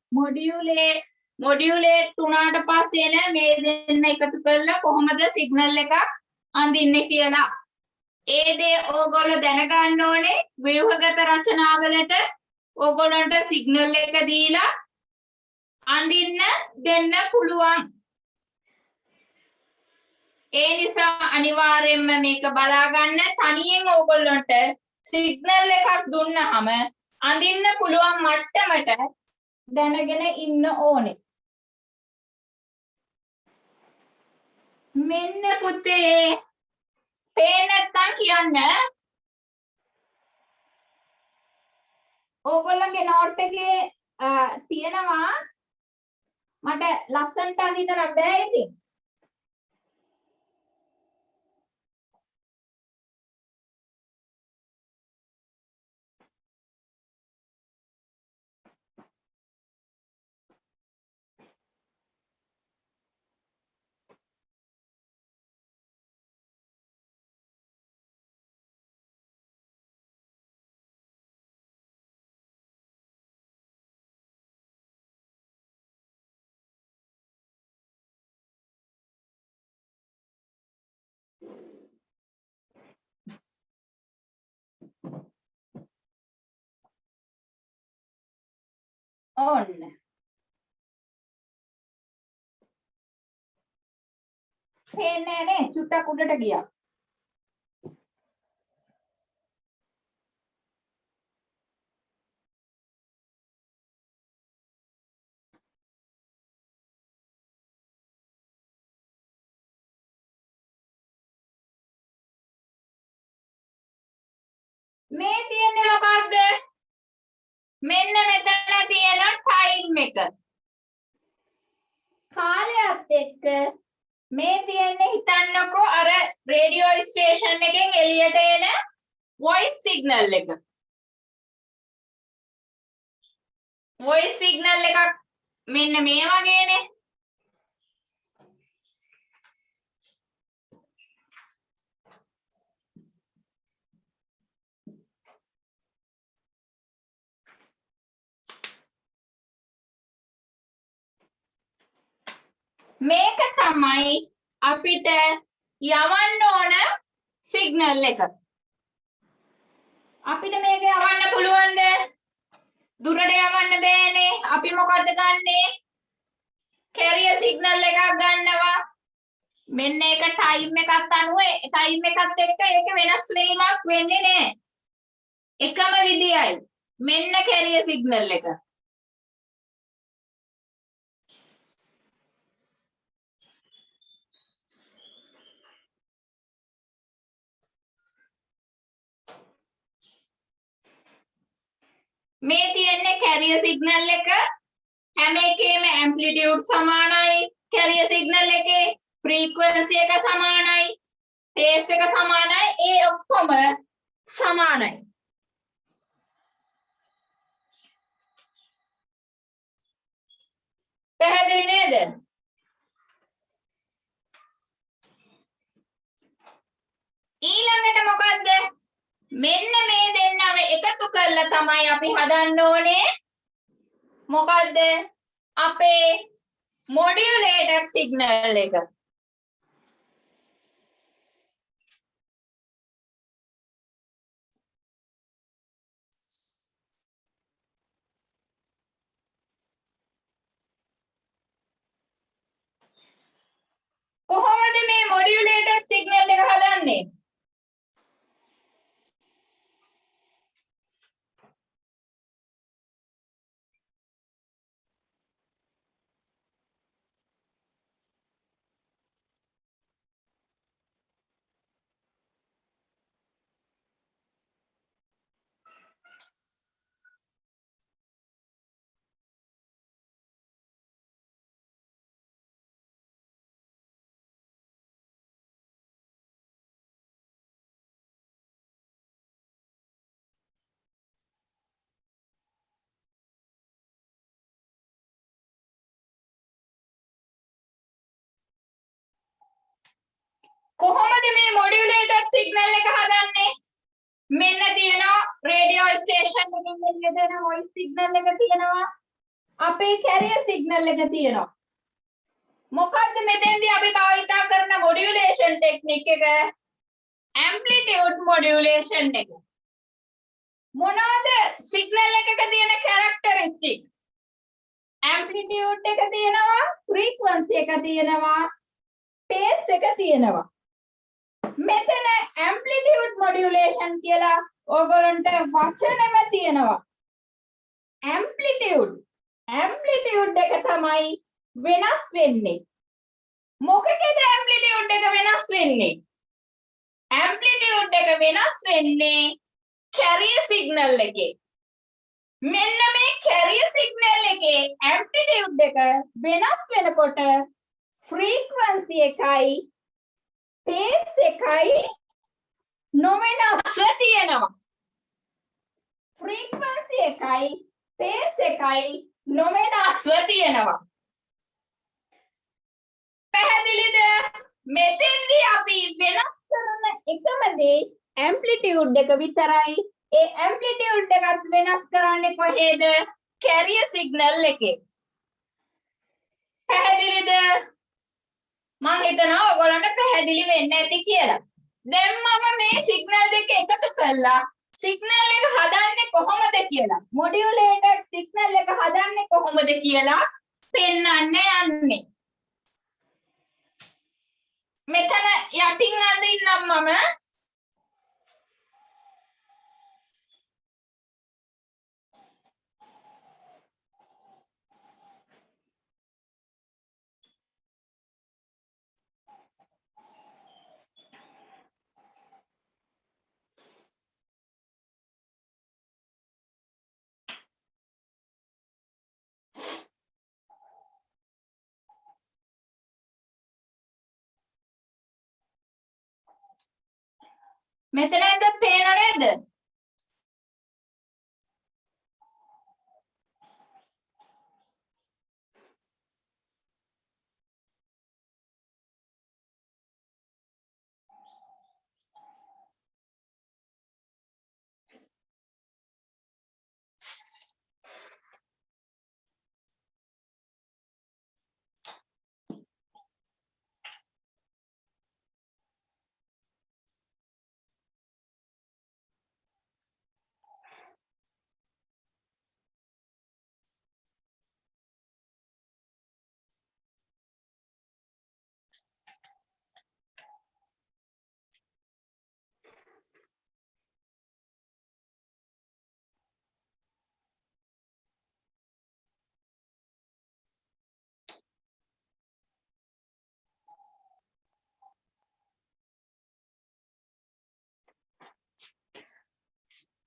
මොඩියුලේට් වුණාට පස්සේ මේ දෙන්න එකතු කරලා කොහොමද සිග්නල් එකක් අඳින්නේ කියලා. ඒ දේ ඕගොල්ලෝ දැනගන්න ඕනේ. ව්‍යුහගත රචනාවලට ඕගොල්ලන්ට සිග්නල් එක දීලා අඳින්න දෙන්න පුළුවන්. ඒ නිසා අනිවාර්යයෙන්ම මේක බලා ගන්න. තනියෙන් ඕගොල්ලන්ට සිග්නල් එකක් දුන්නාම අඳින්න පුළුවන් මට්ටමට දැනගෙන ඉන්න ඕනේ. මෙන්න පුතේ පේන්නේ නැත්තම් කියන්න. ඕගොල්ලන්ගේ නෝට් එකේ තියෙනවා මට ලස්සනට අඳින්න නම් බෑ ඉතින්. ඔන්න. පේන්නේ නේ චුට්ටක් උඩට ගියා. මේ තියෙන්නේ මොකක්ද? මෙන්න මෙතන තියෙන ටයිම් එක. කාලයත් එක්ක මේ තියෙන්නේ හිතන්නකෝ අර රේඩියෝ ස්ටේෂන් එකෙන් එළියට එන වොයිස් සිග්නල් එක. වොයිස් සිග්නල් එකක් මෙන්න මේ වගේනේ. මේක තමයි අපිට යවන්න ඕන සිග්නල් එක. අපිට මේක යවන්න පුළුවන්ද? දුරට යවන්න බෑනේ. අපි මොකද්ද ගන්නෙ? කැරියර් සිග්නල් එකක් ගන්නවා. මෙන්න ඒක ටයිම් එකත් අනුව ටයිම් එකත් එක්ක ඒක වෙනස් වීමක් වෙන්නේ නැහැ. එකම විදියයි. මෙන්න කැරියර් සිග්නල් එක. මේ තියෙන්නේ කැරියර් සිග්නල් එක. හැම එකේම ඇම්ප්ලිටියුඩ් සමානයි. කැරියර් සිග්නල් එකේ ෆ්‍රීකවන්සි එක සමානයි. පේස් එක සමානයි. ඒ ඔක්කොම සමානයි. පැහැදිලි නේද? ඊළඟට මොකද්ද? මෙන්න මේ දෙන්නම එකතු කරලා තමයි අපි හදන්න ඕනේ. මොකද්ද? අපේ මොඩියුලේටර් සිග්නල් එක. කොහොමද මේ මොඩියුලේටර් සිග්නල් එක හදන්නේ? කොහොමද මේ මොඩියුලේටර් සිග්නල් එක හදන්නේ? මෙන්න තියෙනවා රේඩියෝ ස්ටේෂන් එකෙන් එළියට එන වොයිස් සිග්නල් එක තියෙනවා. අපේ කැරියර් සිග්නල් එක තියෙනවා. මොකද්ද මෙතෙන්දී අපි භාවිතා කරන මොඩියුලේෂන් ටෙක්නික් එක? ඇම්ප්ලිටියුඩ් මොඩියුලේෂන් එක. මොනවාද සිග්නල් එකක තියෙන කැරක්ටරිස්ටික්? ඇම්ප්ලිටියුඩ් එක තියෙනවා, ෆ්‍රීකවන්සි එක තියෙනවා, පේස් එක තියෙනවා. මෙතන ඇම්ප්ලිටියුඩ් මොඩියුලේෂන් කියලා ඕගොල්ලන්ට වචනෙම තියෙනවා. ඇම්ප්ලිටියුඩ් එක තමයි වෙනස් වෙන්නේ. මොකකද ඇම්ප්ලිටියුඩ් එක වෙනස් වෙන්නේ? ඇම්ප්ලිටියුඩ් එක වෙනස් වෙන්නේ කැරියර් සිග්නල් එකේ. මෙන්න මේ කැරියර් සිග්නල් එකේ ඇම්ප්ලිටියුඩ් එක වෙනස් වෙනකොට ෆ්‍රීකවන්සි එකයි පේස් එකයි නොවෙනස්ව තියෙනවා. ෆ්‍රීකවන්සි එකයි පේස් එකයි නොවෙනස්ව තියෙනවා. පැහැදිලිද? මෙතෙන්දී අපි වෙනස් කරන එකම දේ ඇම්ප්ලිටියුඩ් එක විතරයි. ඒ ඇම්ප්ලිටියුඩ් එකත් වෙනස් කරන්නේ කොහේද? කැරියර් සිග්නල් එකේ. පැහැදිලිද? මම හිතනවා ඔයගොල්ලන්ට පැහැදිලි වෙන්න ඇති කියලා. දැන් මම මේ සිග්නල් දෙක එකතු කරලා සිග්නල් එක හදන්නේ කොහොමද කියලා, මොඩියුලේටඩ් සිග්නල් එක හදන්නේ කොහොමද කියලා පෙන්වන්න යන්නේ. මෙතන යටින් අඳින්නම් මම. මෙතන ඇද පේනව නේද?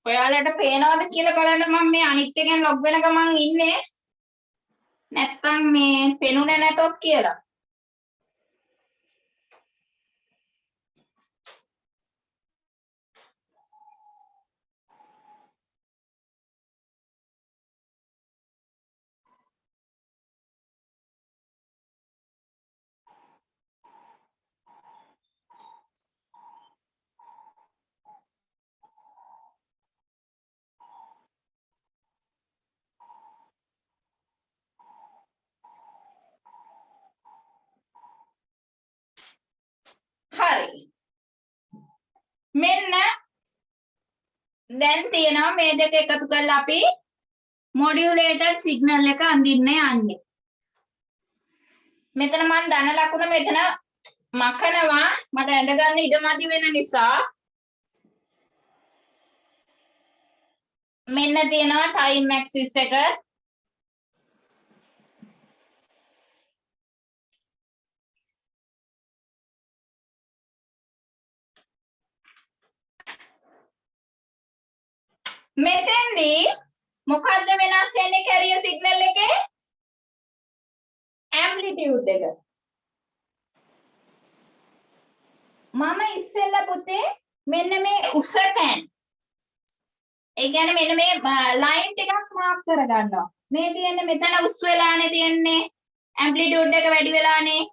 ඔයාලට පේනවද කියලා බලන්න. මම මේ අනිත් එකෙන් ලොග් වෙන ගමන් ඉන්නේ. නැත්තම් මේ පෙනුනේ නැතොත් කියලා. හරි. මෙන්න දැන් තියෙනවා මේ දෙක එකතු කරලා අපි මොඩියුලේටඩ් සිග්නල් එක අඳින්න යන්නේ. මෙතන මම ධන ලකුණ මෙතන මකනවා. මට ඇඳ ගන්න ඉඩ මදි වෙන නිසා. මෙන්න තියෙනවා ටයිම් ඇක්සිස් එක. මෙතෙන්දී මොකද්ද වෙනස් වෙන්නේ කැරියර් සිග්නල් එකේ? ඇම්ප්ලිටියුඩ් එක. මම ඉස්සෙල්ලා පුතේ මෙන්න මේ උස තැන්, ඒ කියන්නේ මෙන්න මේ ලයින් ටිකක් මාක් කරගන්නවා. මේ තියෙන්නේ මෙතන උස් වෙලානේ තියෙන්නේ. ඇම්ප්ලිටියුඩ් එක වැඩි වෙලානේ.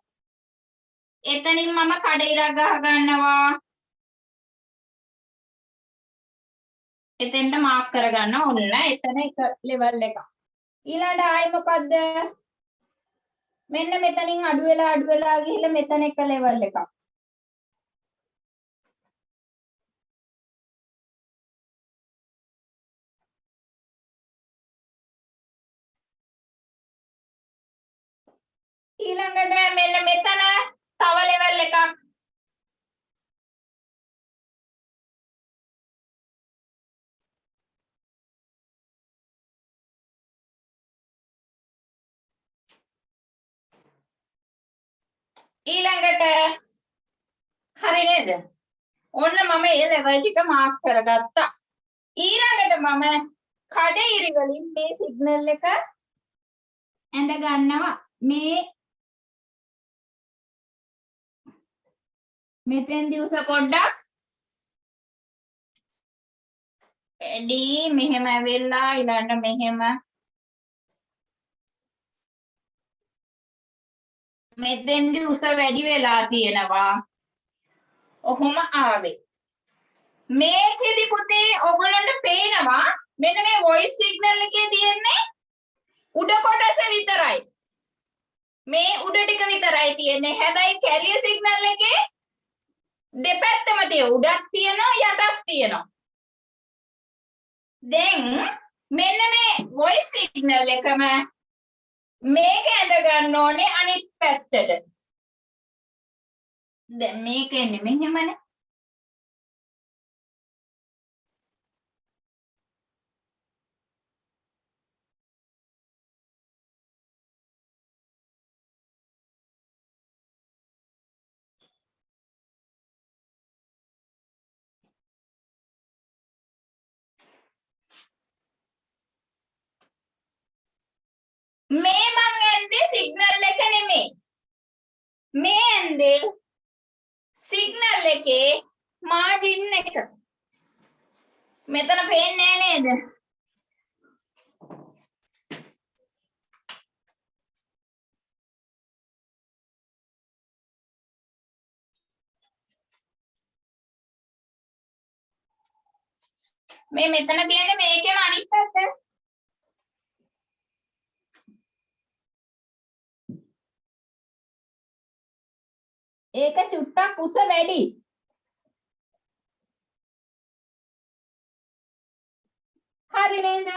එතනින් මම කඩ ඉරක් ගහ ගන්නවා. එතෙන්ට මාක් කරගන්න ඕන. එතන එක ලෙවල් එකක්. ඊළඟට ආයි මොකද්ද? මෙන්න මෙතනින් අඩු වෙලා ගිහිල්ලා මෙතන එක ලෙවල් එකක්. ඊළඟට මෙන්න මෙතන තව ලෙවල් එකක්. ඊළඟට හරි නේද? ඔන්න මම ඒ ලෙවල් ටික මාක් කරගත්තා. ඊළඟට මම කඩඉරි වලින් මේ සිග්නල් එක ඇඳ ගන්නවා. මේ මෙතෙන්දී උස පොඩ්ඩක් D මෙහෙම ඇවිල්ලා ඊළඟට මෙහෙම මෙතෙන්දී උස වැඩි වෙලා තියෙනවා. ඔහොම ආවේ. මේකෙදි පුතේ ඔයගොල්ලන්ට පේනවා මෙන්න මේ වොයිස් සිග්නල් එකේ තියෙන්නේ උඩ කොටස විතරයි. මේ උඩ ටික විතරයි තියෙන්නේ. හැබැයි කැරියර් සිග්නල් එකේ දෙපැත්තම තියෙන උඩක් තියෙනවා යටක් තියෙනවා. දැන් මෙන්න මේ වොයිස් සිග්නල් එකම මේක ඇඳ ගන්න ඕනේ අනිත් පැත්තට. දැන් මේක එන්නේ මෙහෙමනේ. මේ මං ඇන්දේ සිග්නල් එක නෙමෙයි. මේ ඇන්දේ සිග්නල් එකේ මාජින් එක. මෙතන පේන්නේ නේද? මේ මෙතන තියෙන්නේ මේකේම අනිත් පැත්ත. ඒක චුට්ටක් උස වැඩි. හරි නේද?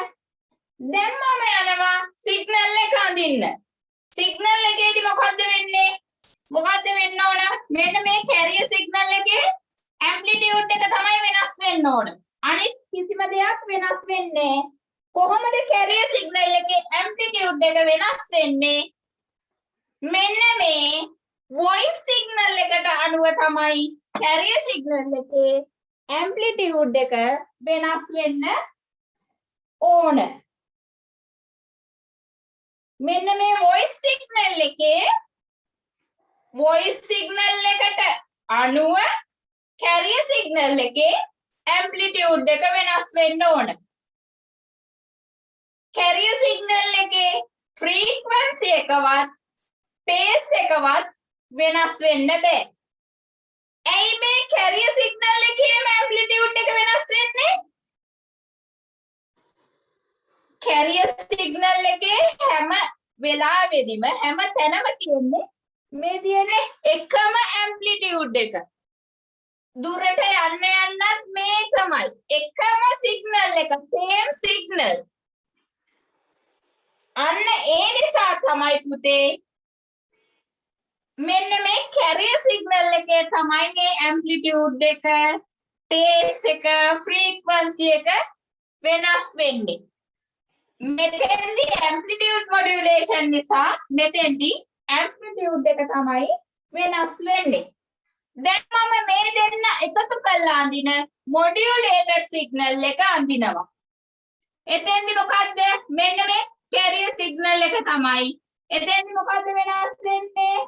දැන් මම යනවා සිග්නල් එක අඳින්න. සිග්නල් එකේදී මොකද්ද වෙන්නේ? මොකද්ද වෙන්න ඕන? මෙන්න මේ කැරියර් සිග්නල් එකේ ඇම්ප්ලිටියුඩ් එක තමයි වෙනස් වෙන්න ඕන. අනිත් කිසිම දෙයක් වෙනස් වෙන්නේ නැහැ. කොහොමද කැරියර් සිග්නල් එකේ ඇම්ප්ලිටියුඩ් එක වෙනස් වෙන්නේ? මෙන්න මේ වොයිස් සිග්නල් එකට අනුව තමයි කැරියර් සිග්නල් එකේ ඇම්ප්ලිටියුඩ් එක වෙනස් වෙන්න ඕන. මෙන්න මේ වොයිස් සිග්නල් එකේ වොයිස් සිග්නල් එකට අනුව කැරියර් සිග්නල් එකේ ඇම්ප්ලිටියුඩ් එක වෙනස් වෙන්න ඕන. කැරියර් සිග්නල් එකේ ෆ්‍රීකවන්සි එකවත් පේස් එකවත් වෙනස් වෙන්න බෑ. ඇයි මේ කැරියර් සිග්නල් එකේම ඇම්ප්ලිටියුඩ් එක වෙනස් වෙන්නේ? කැරියර් සිග්නල් එකේ හැම වෙලාවෙදිම හැම තැනම තියෙන්නේ මේ තියෙන්නේ එකම ඇම්ප්ලිටියුඩ් එක. දුරට යන්න යන්නත් මේකමයි. එකම සිග්නල් එක, same සිග්නල්. අන්න ඒ නිසා තමයි පුතේ මෙන්න මේ කැරියර් සිග්නල් එකේ තමයි මේ ඇම්ප්ලිටියුඩ් එක, පේස් එක, ෆ්‍රීකවන්සි එක වෙනස් වෙන්නේ. මෙතෙන්දී ඇම්ප්ලිටියුඩ් මොඩියුලේෂන් නිසා මෙතෙන්දී ඇම්ප්ලිටියුඩ් එක තමයි වෙනස් වෙන්නේ. දැන් මම මේ දෙන්න එකතු කරලා අඳින මොඩියුලේටඩ් සිග්නල් එක අඳිනවා. එතෙන්දී මොකද්ද? මෙන්න මේ කැරියර් සිග්නල් එක තමයි. එතෙන්දී මොකද්ද වෙනස් වෙන්නේ?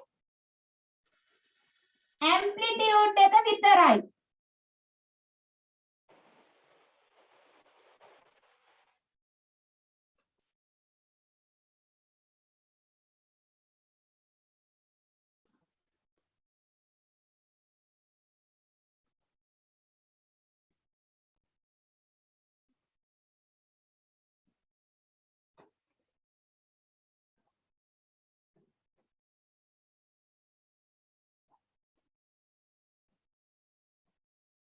ඇම්ප්ලිටියුඩ් එක විතරයි.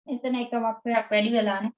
එතන එක වක්‍රයක් වැඩි වෙලානේ.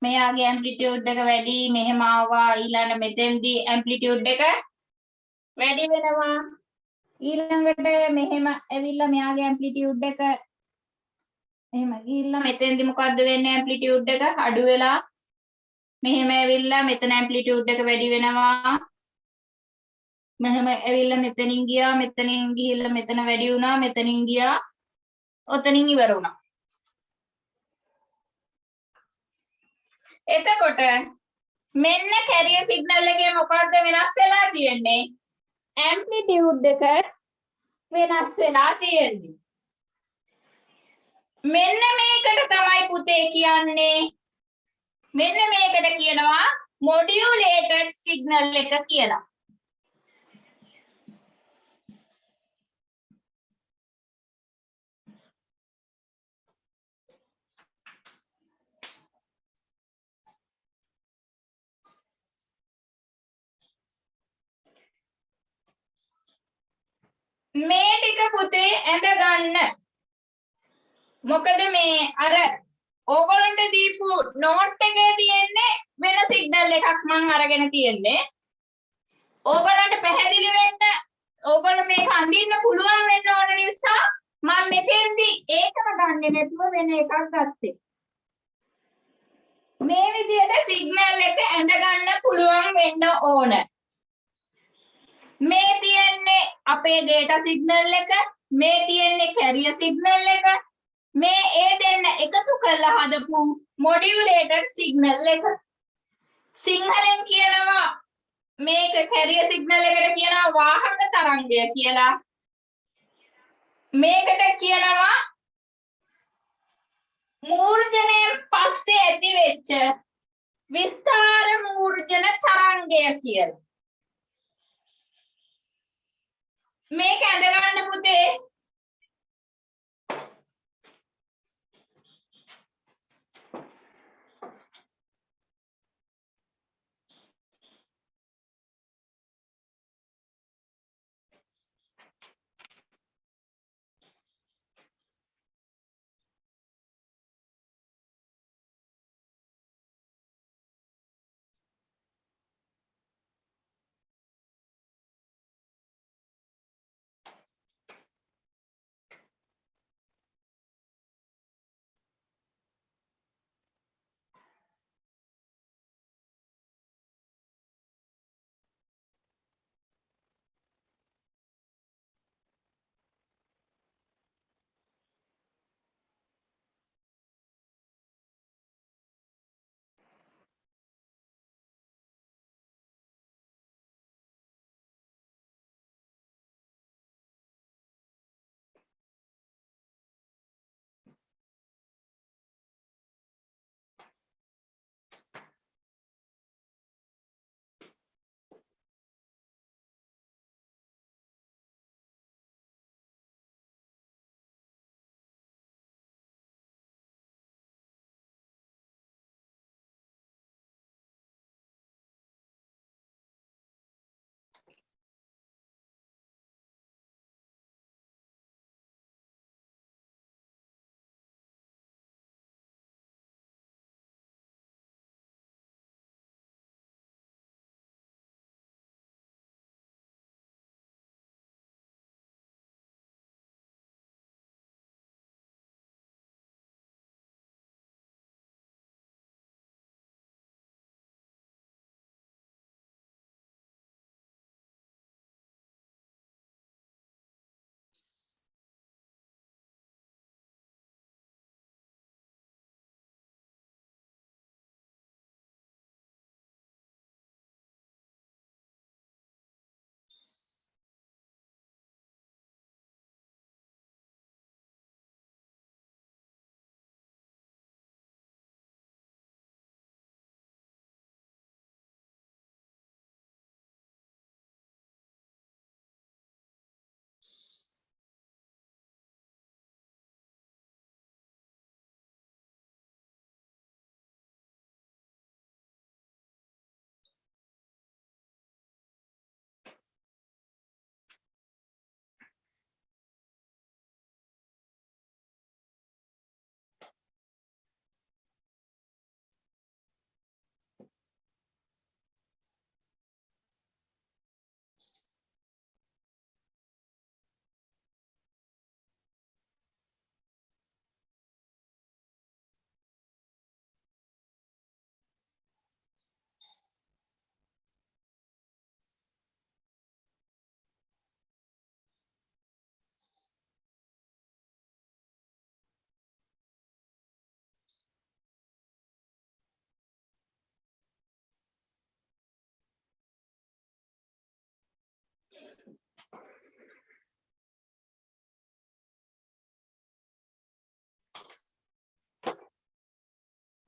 මෙයාගේ ඇම්ප්ලිටියුඩ් එක වැඩි මෙහෙම ආවා ඊළඟ මෙතෙන්දී ඇම්ප්ලිටියුඩ් එක වැඩි වෙනවා ඊළඟට මෙහෙම ඇවිල්ලා මෙයාගේ ඇම්ප්ලිටියුඩ් එක එහෙම ගිහිල්ලා මෙතෙන්දි මොකද්ද වෙන්නේ ඇම්ප්ලිටියුඩ් එක අඩු වෙලා මෙහෙම ඇවිල්ලා මෙතන ඇම්ප්ලිටියුඩ් එක වැඩි වෙනවා මෙහෙම ඇවිල්ලා මෙතනින් ගියා මෙතනින් ගිහිල්ලා මෙතන වැඩි වුණා මෙතනින් ගියා ඔතනින් ඉවර වුණා එතකොට මෙන්න කැරියර් සිග්නල් එකේ මොකක්ද වෙනස් වෙලා තියෙන්නේ ඇම්ප්ලිටියුඩ් එක වෙනස් වෙලා තියෙන්නේ මෙන්න මේකට තමයි පුතේ කියන්නේ මෙන්න මේකට කියනවා මොඩියුලේටඩ් සිග්නල් එක කියලා මේ ටික පුතේ ඇඳ ගන්න මොකද මේ අර ඕගොල්ලන්ට දීපු නෝට් එකේ තියෙන්නේ වෙන සිග්නල් එකක් මම අරගෙන තියෙන්නේ ඕගොල්ලන්ට පැහැදිලි වෙන්න ඕගොල්ලෝ මේක අඳින්න පුළුවන් වෙන්න ඕන නිසා මම මෙතෙන්දී ඒකම ගන්නෙ නැතුව වෙන එකක් ගත්තේ මේ විදිහට සිග්නල් එක ඇඳ ගන්න පුළුවන් වෙන්න ඕන මේ තියෙන්නේ අපේ data සිග්නල් එක මේ තියෙන්නේ කැරියර් සිග්නල් එක මේ ඒ දෙන්න එකතු කරලා හදපු මොඩියුලේටඩ් සිග්නල් එක සිංහලෙන් කියනවා මේක කැරියර් සිග්නල් එකට කියනවා වාහක තරංගය කියලා මේකට කියනවා මූර්ජනයෙන් පස්සේ ඇති වෙච්ච විස්තාර මූර්ජන තරංගය කියලා මේක ඇඳ ගන්න පුතේ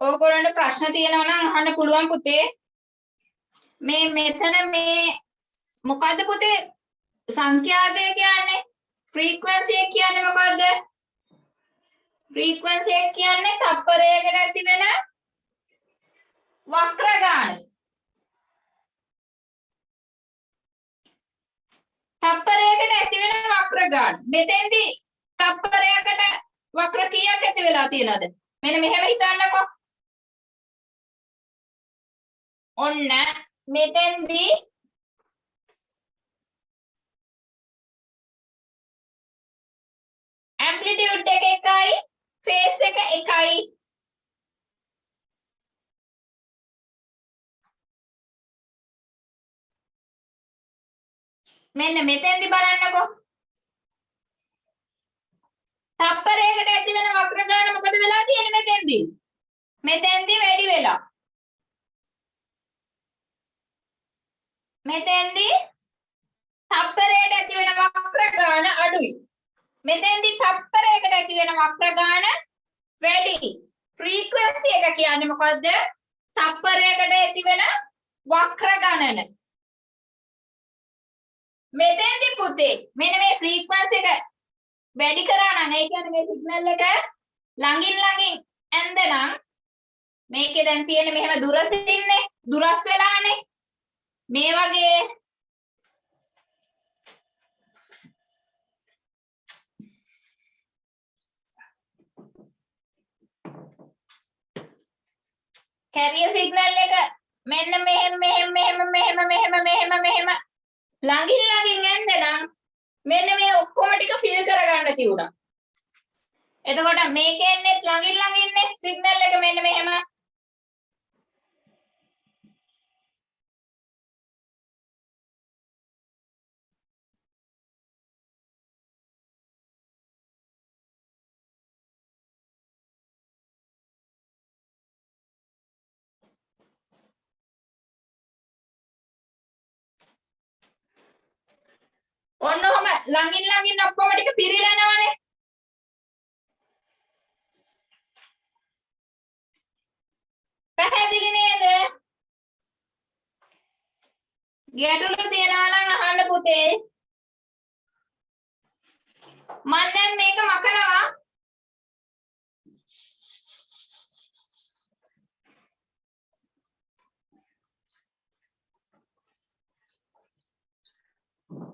ඕගොල්ලන්ට ප්‍රශ්න තියෙනවා නම් අහන්න පුළුවන් පුතේ. මේ මෙතන මේ මොකද්ද පුතේ? සංඛ්‍යාතය කියන්නේ ෆ්‍රීකවන්සි එක කියන්නේ මොකද්ද? ෆ්‍රීකවන්සි එක කියන්නේ තප්පරයකට ඇති වෙන වක්‍ර ගාන. තප්පරයකට ඇති වෙන වක්‍ර ගාන. මෙතෙන්දී තප්පරයකට වක්‍ර කීයක් ඇති වෙලා තියෙනවද? මෙන්න මෙහෙම හිතන්නකෝ. ඔන්න මෙතෙන්දී ඇම්ප්ලිටියුඩ් එක එකයි, ෆේස් එක එකයි. මෙන්න මෙතෙන්දී බලන්නකෝ. තප්පරයකට ඇති වෙන වක්‍ර ගාන මොකද වෙලා තියෙන්නේ මෙතෙන්දී? මෙතෙන්දී වැඩි වෙලා. මෙතෙන්දී තප්පරයට ඇති වෙන වක්‍ර ගාන අඩුයි. මෙතෙන්දී තප්පරයකට ඇති වෙන වක්‍ර ගාන වැඩි. ෆ්‍රීකවන්සි එක කියන්නේ මොකද්ද? තප්පරයකට ඇති වෙන වක්‍ර ගණන. මෙතෙන්දී පුතේ මෙන්න මේ ෆ්‍රීකවන්සි එක වැඩි කරා නම් ඒ කියන්නේ මේ සිග්නල් එක ළඟින් ඇන්දනම් මේකේ දැන් තියෙන්නේ මෙහෙම දුරස් ඉන්නේ. දුරස් වෙලානේ. මේ වගේ කැරියර් සිග්නල් එක මෙන්න මෙහෙම ළඟින් ඇන්දනම් මෙන්න මේ ඔක්කොම ටික ෆිල් කරගන්න තියුණා. එතකොට මේකෙන්නේ ළඟින් සිග්නල් එක මෙන්න මෙහෙම. ඔන්න ඔහම ළඟින් ඔක්කොම ටික පිරීලා යනවනේ. පැහැදිලි නේද? ගැටලු තියනවා නම් අහන්න පුතේ. මම දැන් මේක මකනවා.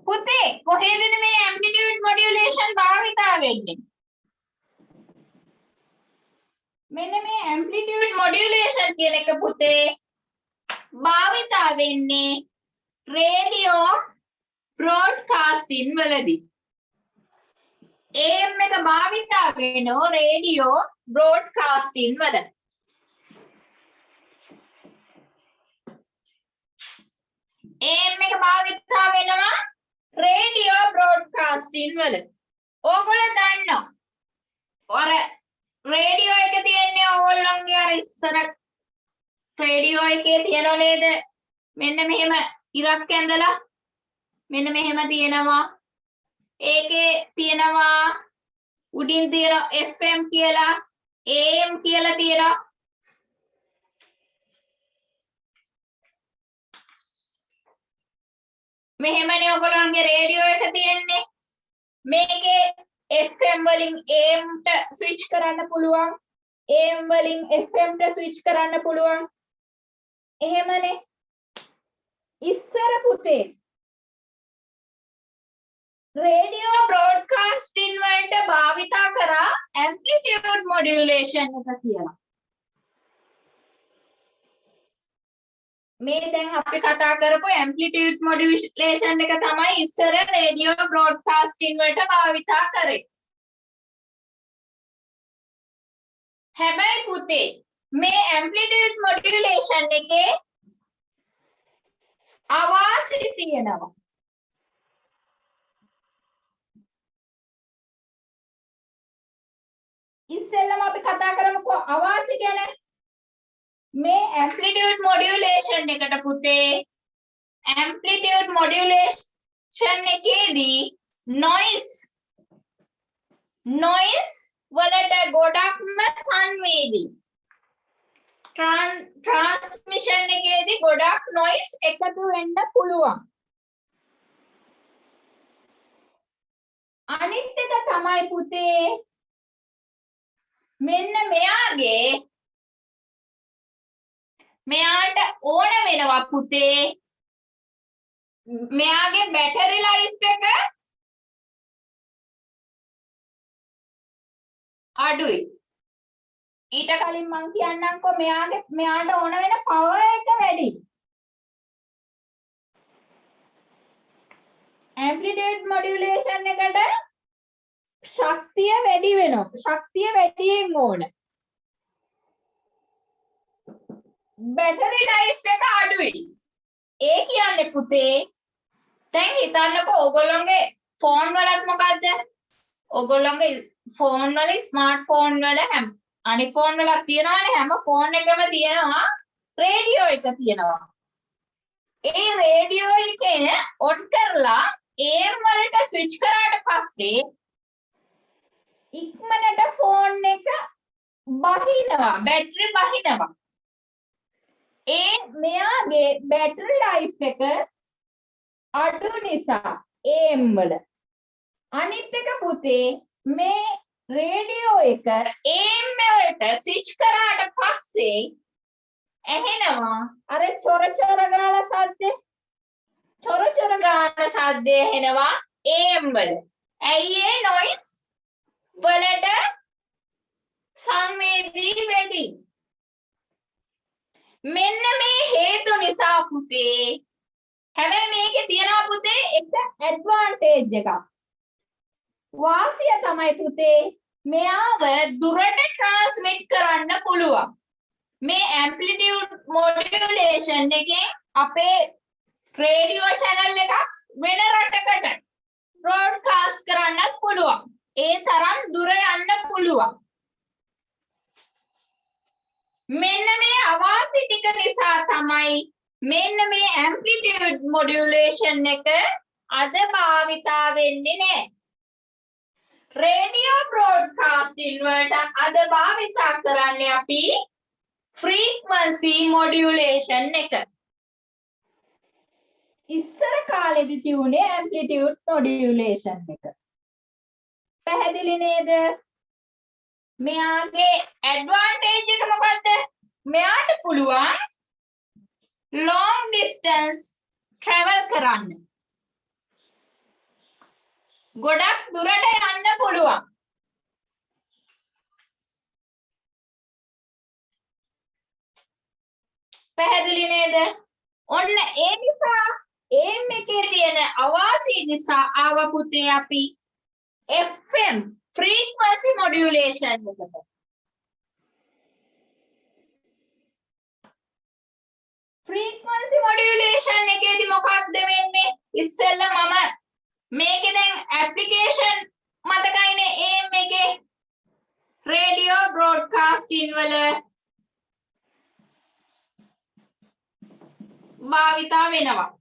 පුතේ කොහෙද මේ ඇම්ප්ලිටියුඩ් මොඩියුලේෂන් භාවිතා වෙන්නේ? මෙන්න මේ ඇම්ප්ලිටියුඩ් මොඩියුලේෂන් කියන එක පුතේ භාවිතා වෙන්නේ රේඩියෝ බ්‍රෝඩ්කාස්ටින් වලදී. AM එක භාවිතා වෙනෝ රේඩියෝ බ්‍රෝඩ්කාස්ටින් වල. AM එක භාවිතා වෙනවා රේඩියෝ බ්‍රෝඩ්කාස්ටින් වල. ඕගොල්ලෝ දන්නවා. අර රේඩියෝ එක තියෙන්නේ ඕගොල්ලන්ගේ අර ඉස්සර රේඩියෝ එකේ තියෙනව නේද? මෙන්න මෙහෙම ඉරක් ඇඳලා මෙන්න මෙහෙම තියෙනවා. ඒකේ තියෙනවා උඩින් තියෙන FM කියලා AM කියලා තියෙනවා. මෙහෙමනේ ඔයගොල්ලන්ගේ රේඩියෝ එක තියෙන්නේ. මේකේ FM වලින් AM ට ස්විච් කරන්න පුළුවන්. AM වලින් FM ට ස්විච් කරන්න පුළුවන්. එහෙමනේ. ඉස්සර පුතේ රේඩියෝ බ්‍රෝඩ්කාස්ටින් වලට භාවිතා කරා ඇම්ප්ලිටියුඩ් මොඩියුලේෂන් එක කියලා. මේ දැන් අපි කතා කරපු ඇම්ප්ලිටියුඩ් මොඩියුලේෂන් එක තමයි ඉස්සර රේඩියෝ බ්‍රෝඩ්කාස්ටින් වලට භාවිතා කරේ. හැබැයි පුතේ මේ ඇම්ප්ලිටියුඩ් මොඩියුලේෂන් එකේ අවාසි තියෙනවා. ඉස්සෙල්ලම අපි කතා කරමුකෝ අවාසි ගැන. මේ ඇම්ප්ලිටියුඩ් මොඩියුලේෂන් එකට පුතේ ඇම්ප්ලිටියුඩ් මොඩියුලේෂන් එකේදී නොයිස් වලට ගොඩක්ම සංවේදී. ට්‍රාන්ස්මිෂන් එකේදී ගොඩක් නොයිස් එකතු වෙන්න පුළුවන්. අනිත් එක තමයි පුතේ මෙන්න මෙයාට ඕන වෙනවා පුතේ මෙයාගේ බැටරි ලයිෆ් එක අඩුයි. ඊට කලින් මම කියන්නම්කෝ මෙයාට ඕන වෙන පවර් එක වැඩි. ඇම්ප්ලිටියුඩ් මොඩියුලේෂන් එකට ශක්තිය වැඩි වෙනවා. ශක්තිය වැඩියෙන් ඕන. බැටරි ලයිෆ් එක අඩුයි. ඒ කියන්නේ පුතේ දැන් හිතන්නකෝ ඕගොල්ලෝගේ ෆෝන් වලත් මොකද්ද? ඕගොල්ලෝගේ ෆෝන් වල ස්මාර්ට් ෆෝන් වල අනිත් ෆෝන් වලක් තියෙනවානේ හැම ෆෝන් එකම තියෙනවා රේඩියෝ එක තියෙනවා. ඒ රේඩියෝ එකේ ඔන් කරලා AM වලට ස්විච් කරාට පස්සේ ඉක්මනට ෆෝන් එක බහිනවා බැටරි බහිනවා. ඒ මෙයාගේ බැටරි ලයිෆ් එක අඩු නිසා AM වල. අනිත් එක පුතේ මේ රේඩියෝ එක AM වලට ස්විච් කරාට පස්සේ ඇහෙනවා අර චොර චොර ගාලා සද්දේ. චොර චොර ගාන සද්දේ ඇහෙනවා AM වල. ඇයි ඒ නොයිස් වලට සංවේදී වැඩි. මෙන්න මේ හේතු නිසා පුතේ හැබැයි මේකේ තියෙනවා පුතේ එක ඇඩ්වාන්ටේජ් එකක්. වාසිය තමයි පුතේ මෙයාව දුරට ට්‍රාන්ස්මිට් කරන්න පුළුවන්. මේ ඇම්ප්ලිටියුඩ් මොඩියුලේෂන් එකෙන් අපේ රේඩියෝ channel එකක් වෙන රටකට බ්‍රෝඩ්කාස්ට් කරන්නත් පුළුවන්. ඒ තරම් දුර යන්න පුළුවන්. මෙන්න මේ අවාසි ටික නිසා තමයි මෙන්න මේ ඇම්ප්ලිටියුඩ් මොඩියුලේෂන් එක අද භාවිතා වෙන්නේ නැහැ. රේඩියෝ බ්‍රෝඩ්කාස්ටිං වලට අද භාවිතා කරන්නේ අපි ෆ්‍රීකවන්සි මොඩියුලේෂන් එක. ඉස්සර කාලෙදි තියුනේ ඇම්ප්ලිටියුඩ් මොඩියුලේෂන් එක. පැහැදිලි නේද? මෙයාගේ ඇඩ්වාන්ටේජ් එක මොකද්ද? මෙයාට පුළුවන් long distance travel කරන්න. ගොඩක් දුරට යන්න පුළුවන්. පැහැදිලි නේද? ඔන්න ඒ නිසා AM එකේ තියෙන අවාසි නිසා ආව පුතේ අපි FM frequency modulation එකට. frequency modulation එකේදී මොකක්ද වෙන්නේ? ඉස්සෙල්ලා මම මේකේ දැන් ඇප්ලිකේෂන් මතකයිනේ AM එකේ රේඩියෝ බ්‍රෝඩ්කාස්ටිං වල භාවිතා වෙනවා.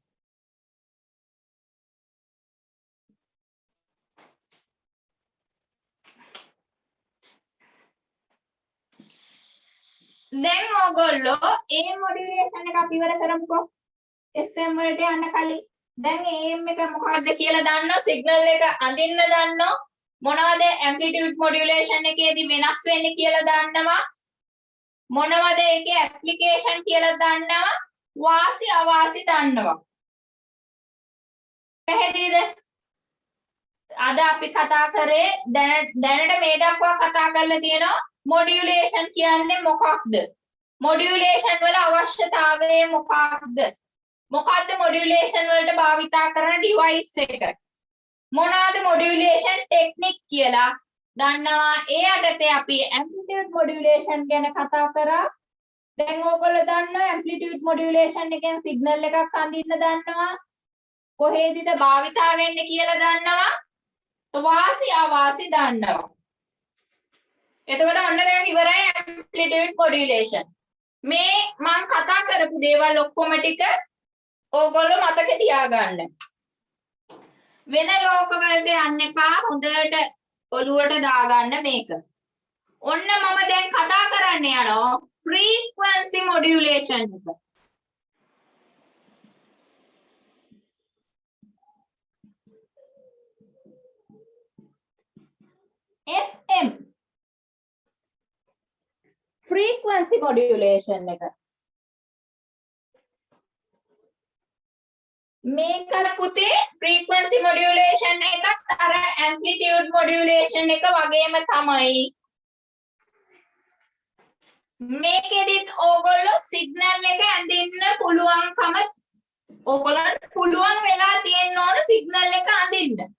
දැන් ඕගොල්ලෝ AM මොඩියුලේෂන් එක අපි ඉවර කරමුකෝ. FM වලට යන්න කලින් දැන් AM එක මොකක්ද කියලා දන්නෝ? සිග්නල් එක අඳින්න දන්නෝ? මොනවද ඇම්ප්ලිටියුඩ් මොඩියුලේෂන් එකේදී වෙනස් වෙන්නේ කියලා දන්නවා? මොනවද ඒකේ ඇප්ලිකේෂන් කියලා දන්නවා? වාසි අවාසි දන්නවා. පැහැදිලිද? අද අපි කතා කරේ දැනට මේ දක්වා කතා කරලා තියෙනවා මොඩියුලේෂන් කියන්නේ මොකක්ද? මොඩියුලේෂන් වල අවශ්‍යතාවය මොකක්ද? මොකක්ද මොඩියුලේෂන් වලට භාවිතා කරන ඩිවයිස් එක? මොනවාද මොඩියුලේෂන් ටෙක්නික් කියලා දන්නවා? ඒ යටතේ අපි ඇම්ප්ලිටියුඩ් මොඩියුලේෂන් ගැන කතා කරා. දැන් ඕගොල්ලෝ දන්නවා ඇම්ප්ලිටියුඩ් මොඩියුලේෂන් එකෙන් සිග්නල් එකක් අඳින්න දන්නවා. කොහේදීද භාවිතා වෙන්නේ කියලා දන්නවා. වාසි අවාසි දන්නවා. එතකොට ඔන්න දැන් ඉවරයි ඇම්ප්ලිටියුඩ් මොඩියුලේෂන්. මේ මම කතා කරපු දේවල් ඔක්කොම ටික ඕගොල්ලෝ මතක තියාගන්න. වෙන ලෝක වලට යන්න එපා. හොඳට ඔළුවට දාගන්න මේක. ඔන්න මම දැන් කතා කරන්න යනවා frequency modulation එක. FM frequency modulation එක. මේකත් පුතේ frequency modulation එකත් අර amplitude modulation එක වගේම තමයි. මේකෙදිත් ඕගොල්ලෝ සිග්නල් එක ඇඳින්න පුළුවන්කම ඕගොල්ලන්ට පුළුවන් වෙලා තියෙන්න ඕන සිග්නල් එක අඳින්න.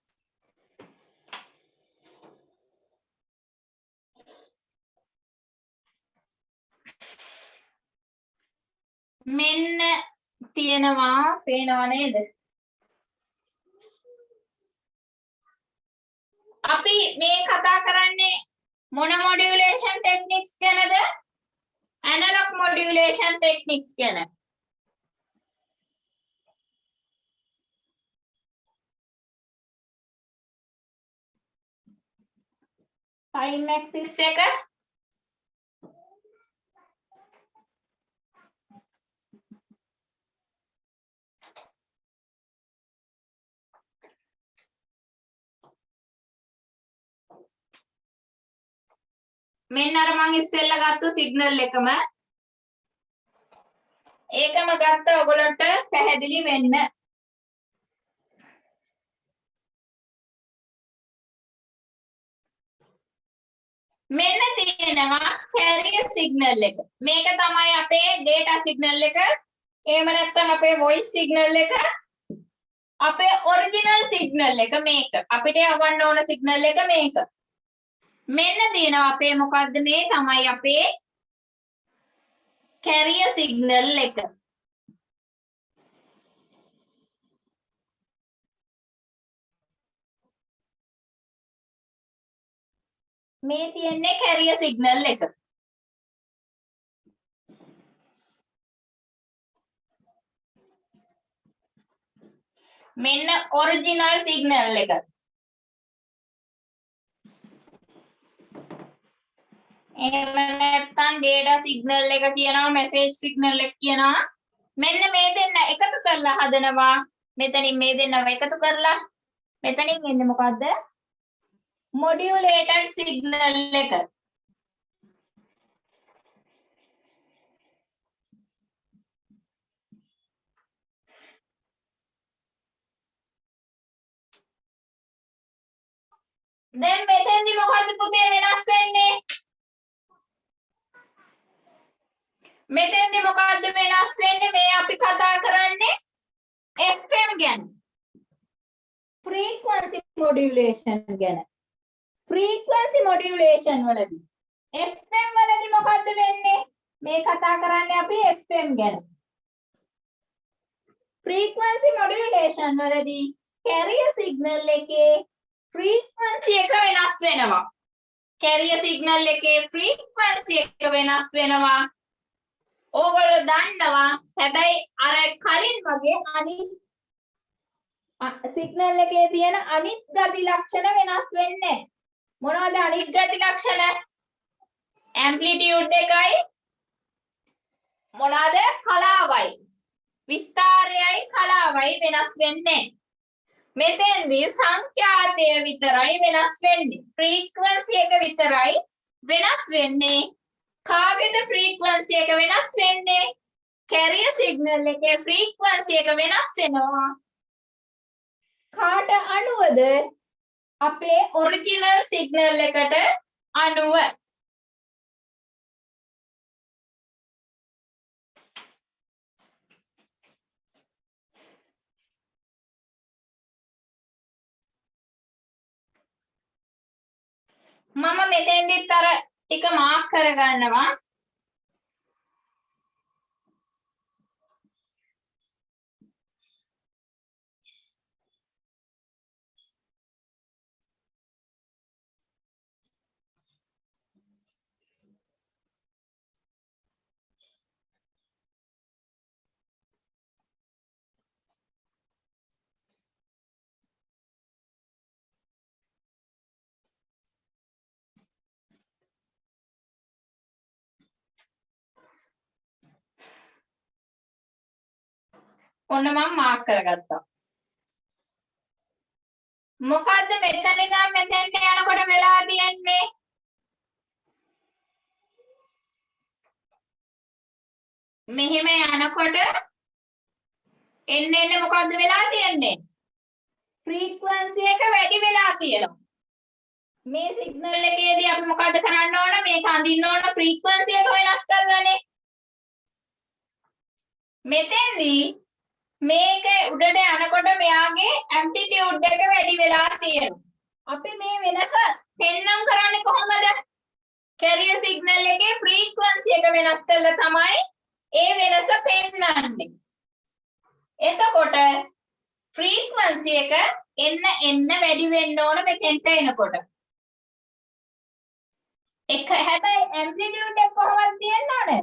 මෙන්න තියෙනවා පේනව නේද? අපි මේ කතා කරන්නේ මොන modulation techniques ගැනද? analog modulation techniques ගැන. time axis එක මෙන්න අර මං ඉස්සෙල්ලා ගත්ත සිග්නල් එකම ඒකම ගත්ත ඔයගොල්ලන්ට පැහැදිලි වෙන්න. මෙන්න තියෙනවා carrier signal එක. මේක තමයි අපේ data signal එක. එහෙම නැත්නම් අපේ voice signal එක. අපේ original signal එක මේක. අපිට යවන්න ඕන signal එක මේක. මෙන්න තියෙනවා අපේ මොකද්ද මේ තමයි අපේ carrier signal එක. මේ තියෙන්නේ carrier signal එක. මෙන්න original signal එක. එහෙම නැත්නම් data signal එක කියනවා message signal එක කියනවා. මෙන්න මේ දෙන්න එකතු කරලා හදනවා. මෙතනින් මේ දෙන්නව එකතු කරලා මෙතනින් එන්නේ මොකද්ද? modulated signal එක. දැන් මෙතෙන්දි මොකද්ද පුතේ වෙනස් වෙන්නේ? මෙතෙන්දි මොකද්ද වෙනස් වෙන්නේ? මේ අපි කතා කරන්නේ FM ගැන. frequency modulation ගැන. frequency modulation වලදී FM වලදී මොකද්ද වෙන්නේ? මේ කතා කරන්නේ අපි FM ගැන. frequency modulation වලදී carrier signal එකේ frequency එක වෙනස් වෙනවා. carrier signal එකේ frequency එක වෙනස් වෙනවා. ඕගොල්ලෝ දන්නවා හැබැයි අර කලින් වගේ අනිත් සිග්නල් එකේ තියෙන අනිත් ගති ලක්ෂණ වෙනස් වෙන්නේ නැහැ. මොනවද අනිත් ගති ලක්ෂණ? ඇම්ප්ලිටියුඩ් එකයි මොනවද කලාවයි විස්තාරයයි කලාවයි වෙනස් වෙන්නේ. මෙතෙන්දී සංඛ්‍යාතය විතරයි වෙනස් වෙන්නේ. ෆ්‍රීකවන්සි එක විතරයි වෙනස් වෙන්නේ. කාගේද ෆ්‍රීකවන්සි එක වෙනස් වෙන්නේ? කැරියර් සිග්නල් එකේ ෆ්‍රීකවන්සි එක වෙනස් වෙනවා. කාට අනුවද? අපේ ඔරිජිනල් සිග්නල් එකට අනුව. මම මෙතෙන්දිත් අර ටික මාක් කරගන්නවා. ඔන්න මම මාක් කරගත්තා. මොකද්ද මෙතන ඉඳන් මෙතෙන්ට යනකොට වෙලා තියෙන්නේ? මෙහෙම යනකොට එන්න මොකද්ද වෙලා තියෙන්නේ? ෆ්‍රීකවන්සි එක වැඩි වෙලා තියෙනවා. මේ සිග්නල් එකේදී අපි මොකද්ද කරන්න ඕන? මේක අඳින්න ඕන ෆ්‍රීකවන්සි එක වෙනස් කරලානේ. මෙතෙන්දී මේක උඩට යනකොට මෙයාගේ ඇම්ප්ලිටියුඩ් එක වැඩි වෙලා තියෙනවා. අපි මේ වෙනස පෙන්නම් කරන්නේ කොහොමද? කැරියර් සිග්නල් එකේ ෆ්‍රීකවන්සි එක වෙනස් කළා තමයි ඒ වෙනස පෙන්වන්නේ. එතකොට ෆ්‍රීකවන්සි එක එන්න වැඩි වෙන්න ඕන මෙතෙන්ට එනකොට. එක හැබැයි ඇම්ප්ලිටියුඩ් එක කොහොමද තියෙන්න ඕනේ?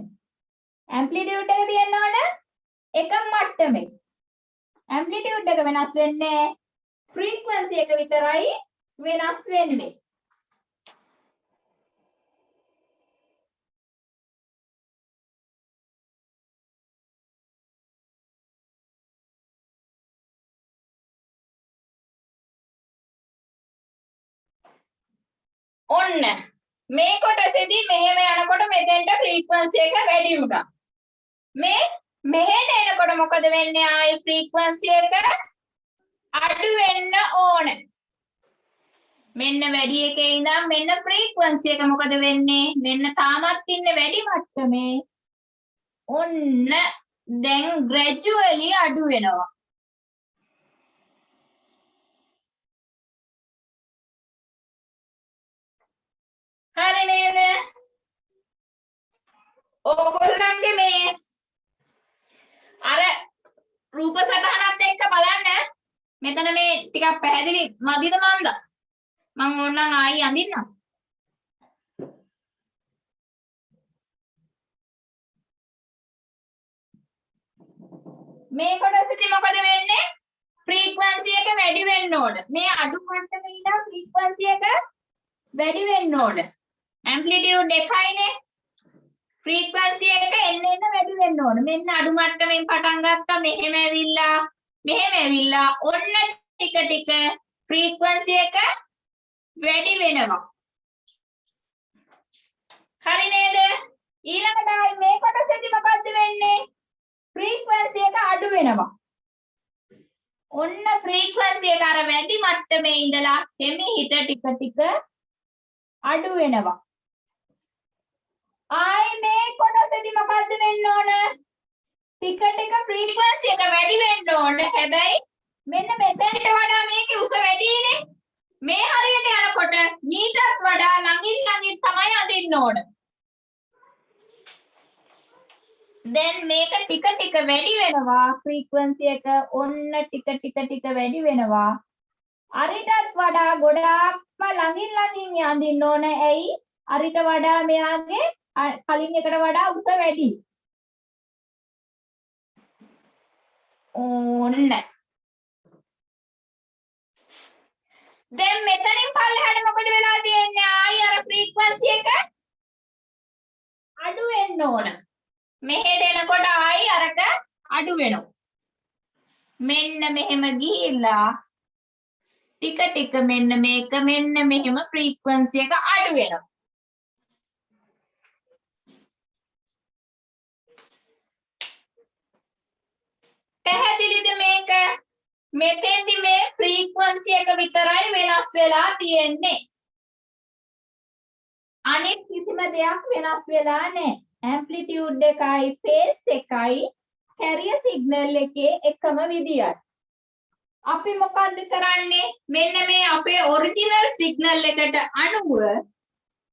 ඇම්ප්ලිටියුඩ් එක තියෙන්න ඕනේ එකම මට්ටමේ. ඇම්ප්ලිටියුඩ් එක වෙනස් වෙන්නේ ෆ්‍රීකවන්සි එක විතරයි වෙනස් වෙන්නේ. ඔන්න මේ කොටසේදී මෙහෙම යනකොට මෙතෙන්ට ෆ්‍රීකවන්සි එක වැඩි වුණා. මේ මෙහෙට එනකොට මොකද වෙන්නේ? ආයේ ෆ්‍රීකවන්සි එක අඩු වෙන්න ඕන. මෙන්න වැඩි එකේ ඉඳන් මෙන්න ෆ්‍රීකවන්සි එක මොකද වෙන්නේ? මෙන්න තාමත් ඉන්නේ වැඩි මට්ටමේ. ඔන්න දැන් ග්‍රැජුවලි අඩු වෙනවා. හරි නේද? ඕගොල්ලන්ගේ මේ අර රූප සටහනත් එක්ක බලන්න. මෙතන මේ ටිකක් පැහැදිලි මදිද මන්ද? මම ඕනනම් ආයි අඳින්නම්. මේ කොටසදී මොකද වෙන්නේ? ෆ්‍රීකවන්සි එක වැඩි වෙන්න ඕන. මේ අඩු මට්ටමේ ඉඳන් ෆ්‍රීකවන්සි එක වැඩි වෙන්න ඕන. ඇම්ප්ලිටියුඩ් එකයිනේ. ෆ්‍රීකවන්සි එක එන්න වැඩි වෙන්න ඕන. මෙන්න අඩු මට්ටමින් පටන් ගත්තා මෙහෙම ඇවිල්ලා ඔන්න ටික ටික ෆ්‍රීකවන්සි එක වැඩි වෙනවා. හරි නේද? ඊළඟට ආයි මේ කොටසේදී මොකද්ද වෙන්නේ? ෆ්‍රීකවන්සි එක අඩු වෙනවා. ඔන්න ෆ්‍රීකවන්සි එක අර වැඩි මට්ටමේ ඉඳලා හිත ටික අඩු වෙනවා. ආයි මේ කොටසේදී මොකද්ද වෙන්න ඕන? ටික ෆ්‍රීකවන්සි එක වැඩි වෙන්න ඕන. හැබැයි මෙන්න මෙතනට වඩා මේකේ උස වැඩිනේ. මේ හරියට යනකොට මීටර් වඩා ළඟින් තමයි අදින්න ඕන. දැන් මේක ටික වැඩි වෙනවා ෆ්‍රීකවන්සි එක ඔන්න ටික වැඩි වෙනවා. අරිටත් වඩා ගොඩාක්ම ළඟින් යඳින්න ඕන. ඇයි? අරිට වඩා මෙයාගේ කලින් එකට වඩා උස වැඩි. ඕන්න. දැන් මෙතනින් පල්ලෙහාට මොකද වෙලා තියෙන්නේ? ආයි අර ෆ්‍රීකවන්සි එක අඩු වෙන්න ඕන. මෙහෙට එනකොට ආයි අරක අඩු වෙනවා. මෙන්න මෙහෙම ගිහිල්ලා ටික මෙන්න මේක මෙන්න මෙහෙම ෆ්‍රීකවන්සි එක අඩු වෙනවා. පැහැදිලිද මේක? මෙතෙන්දි මේ ෆ්‍රීකවන්සි එක විතරයි වෙනස් වෙලා තියෙන්නේ. අනිත් කිසිම දෙයක් වෙනස් වෙලා නැහැ. ඇම්ප්ලිටියුඩ් එකයි ෆේස් එකයි කැරියර් සිග්නල් එකේ එකම විදියයි. අපි මොකද්ද කරන්නේ? මෙන්න මේ අපේ ඔරිජිනල් සිග්නල් එකට අනුව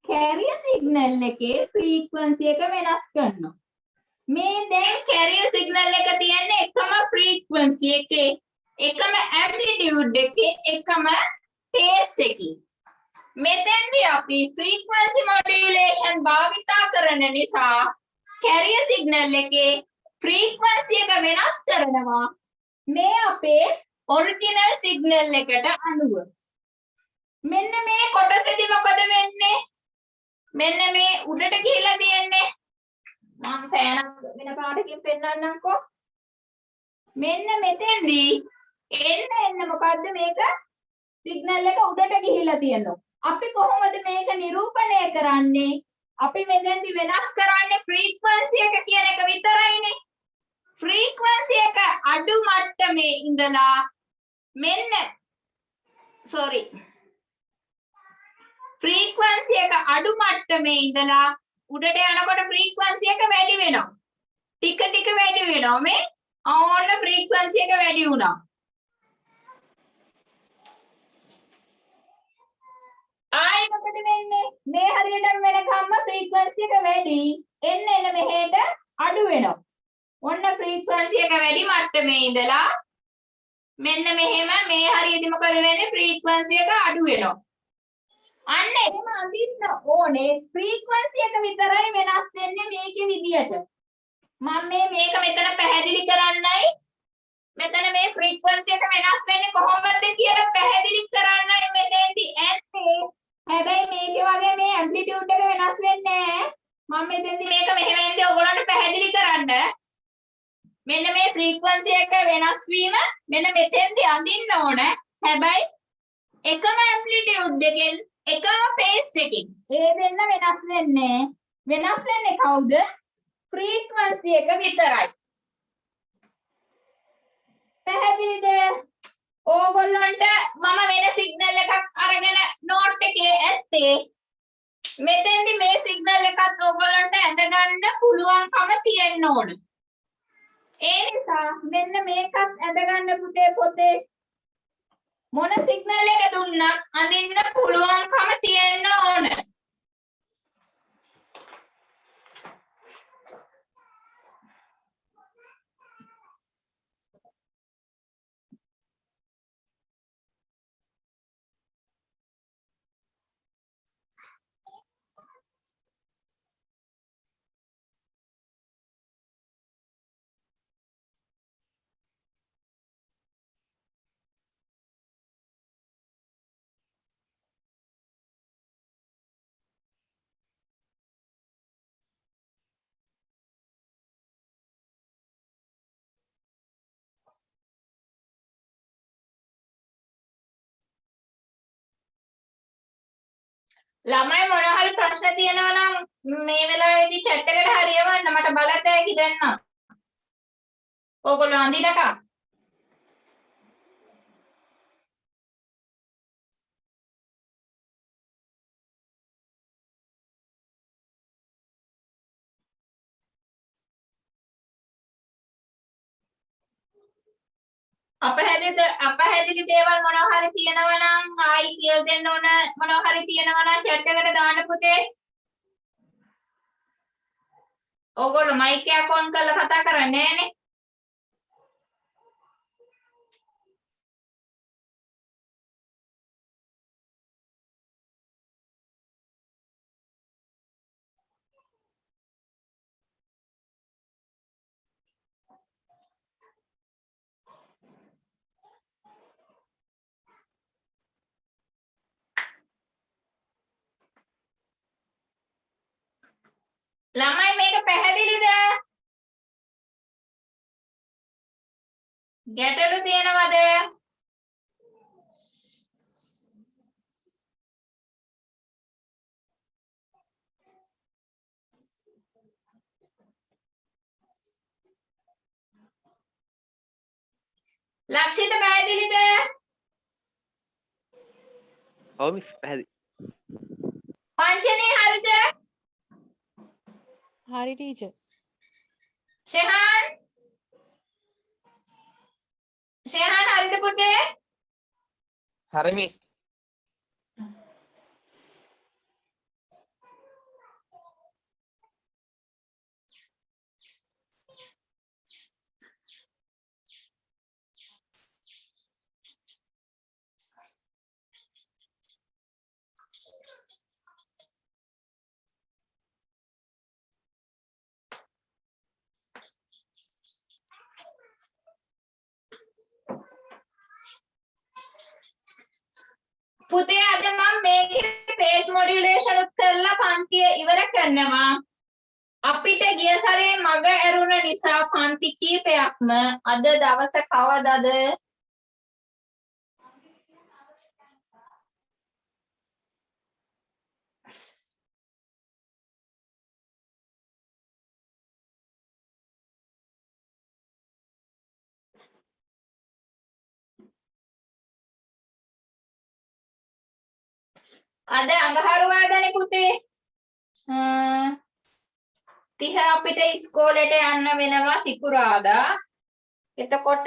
කැරියර් සිග්නල් එකේ ෆ්‍රීකවන්සි එක වෙනස් කරනවා. මේ දැන් කැරියර් සිග්නල් එක තියන්නේ එකම ෆ්‍රීකවන්සි එකේ එකම ඇම්ප්ලිටියුඩ් එකේ එකම ෆේස් එකේ. මෙතෙන්දී අපි ෆ්‍රීකවන්සි මොඩියුලේෂන් භාවිතා කරන නිසා කැරියර් සිග්නල් එකේ ෆ්‍රීකවන්සි එක වෙනස් කරනවා මේ අපේ ඔරිජිනල් සිග්නල් එකට අනුව. මෙන්න මේ කොටසේදී මොකද වෙන්නේ? මෙන්න මේ උඩට ගිහිලා තියෙන්නේ. මම පෑනක් වෙන පාටකින් පෙන්නන්නම්කෝ. මෙන්න මෙතෙන්දී එන්න මොකද්ද මේක සිග්නල් එක උඩට ගිහිලා තියෙනවා. අපි කොහොමද මේක නිරූපණය කරන්නේ? අපි මෙතෙන්දී වෙනස් කරන්නේ ෆ්‍රීකවන්සි එක කියන එක විතරයිනේ. ෆ්‍රීකවන්සි එක අඩු මට්ටමේ ඉඳලා මෙන්න sorry ෆ්‍රීකවන්සි එක අඩු මට්ටමේ ඉඳලා උඩට යනකොට ෆ්‍රීකවන්සි එක වැඩි වෙනවා. ටික ටික වැඩි වෙනවා. මේ ඕන්න ෆ්‍රීකවන්සි එක වැඩි වුණා. ආයි මොකද වෙන්නේ? මේ හරියටම වෙනකම්ම ෆ්‍රීකවන්සි එක වැඩි. එන්න මෙහෙට අඩු වෙනවා. ඔන්න ෆ්‍රීකවන්සි එක වැඩි මට්ටමේ ඉඳලා මෙන්න මෙහෙම මේ හරියදී මොකද වෙන්නේ? ෆ්‍රීකවන්සි එක අඩු වෙනවා. අන්න එහෙම අඳින්න ඕනේ. ෆ්‍රීකවන්සි එක විතරයි වෙනස් වෙන්නේ මේකේ විදියට. මම මේක මෙතන පැහැදිලි කරන්නයි මෙතන මේ ෆ්‍රීකවන්සි එක වෙනස් වෙන්නේ කොහොමද කියලා පැහැදිලි කරන්නයි මෙතෙන්දී ඇත්තේ. හැබැයි මේකේ වගේ මේ ඇම්ප්ලිටියුඩ් එක වෙනස් වෙන්නේ නැහැ. මම මෙතෙන්දී මේක මෙහෙම එන්නේ ඔයගොල්ලන්ට පැහැදිලි කරන්න. මෙන්න මේ ෆ්‍රීකවන්සි එක වෙනස් වීම මෙන්න මෙතෙන්දී අඳින්න ඕන. හැබැයි එකම ඇම්ප්ලිටියුඩ් එකෙන් එකම ෆේස් එකකින් ඒ දෙන්න වෙනස් වෙන්නේ. වෙනස් වෙන්නේ කවුද? ෆ්‍රීකවන්සි එක විතරයි. පැහැදිලිද? ඕගොල්ලන්ට මම වෙන සිග්නල් එකක් අරගෙන නෝට් එකේ ඇත්තේ මෙතෙන්දි මේ සිග්නල් එකත් ඕගොල්ලන්ට ඇඳගන්න පුළුවන්කම තියෙන්න ඕන. ඒ නිසා මෙන්න මේකත් ඇඳගන්න පුතේ පොතේ මොන සිග්නල් එක දුන්නත් අඳින්න පුළුවන්කම තියෙන්න ඕන. ළමයි මොන හරි ප්‍රශ්න තියෙනවා නම් මේ වෙලාවේදී chat එකට හරියවන්න මට බලතෑගි දෙන්න. ඕගොල්ලෝ අඳිනකම්. අපහැදිලි දේවල් මොනවා හරි තියෙනවා නම් ආයි කියලා දෙන්න ඕන. මොනවා හරි තියෙනවා නම් chat එකට දාන්න පුතේ. ඕගොල්ලෝ මයික් එක ඔන් කරලා කතා කරන්නේ නැහනේ. ළමයි මේක පැහැදිලිද? ගැටලු තියෙනවද? ලක්ෂිත පැහැදිලිද? ඔව් මිස් පැහැදිලි. පංචනේ හරිද? හරි ටීචර්. ෂෙහාන් හරිද පුතේ? හරි මිස්. පුතේ අද මම මේකේ බේස් මොඩියුලේෂන් උත් කරලා පන්තිය ඉවර කරනවා. අපිට ගිය සැරේ මග ඇරුණ නිසා පන්ති කීපයක්ම අද දවස කවදද අද අඟහරුවාදානේ පුතේ 30 අපිට ඉස්කෝලේට යන්න වෙනවා සිකුරාදා. එතකොට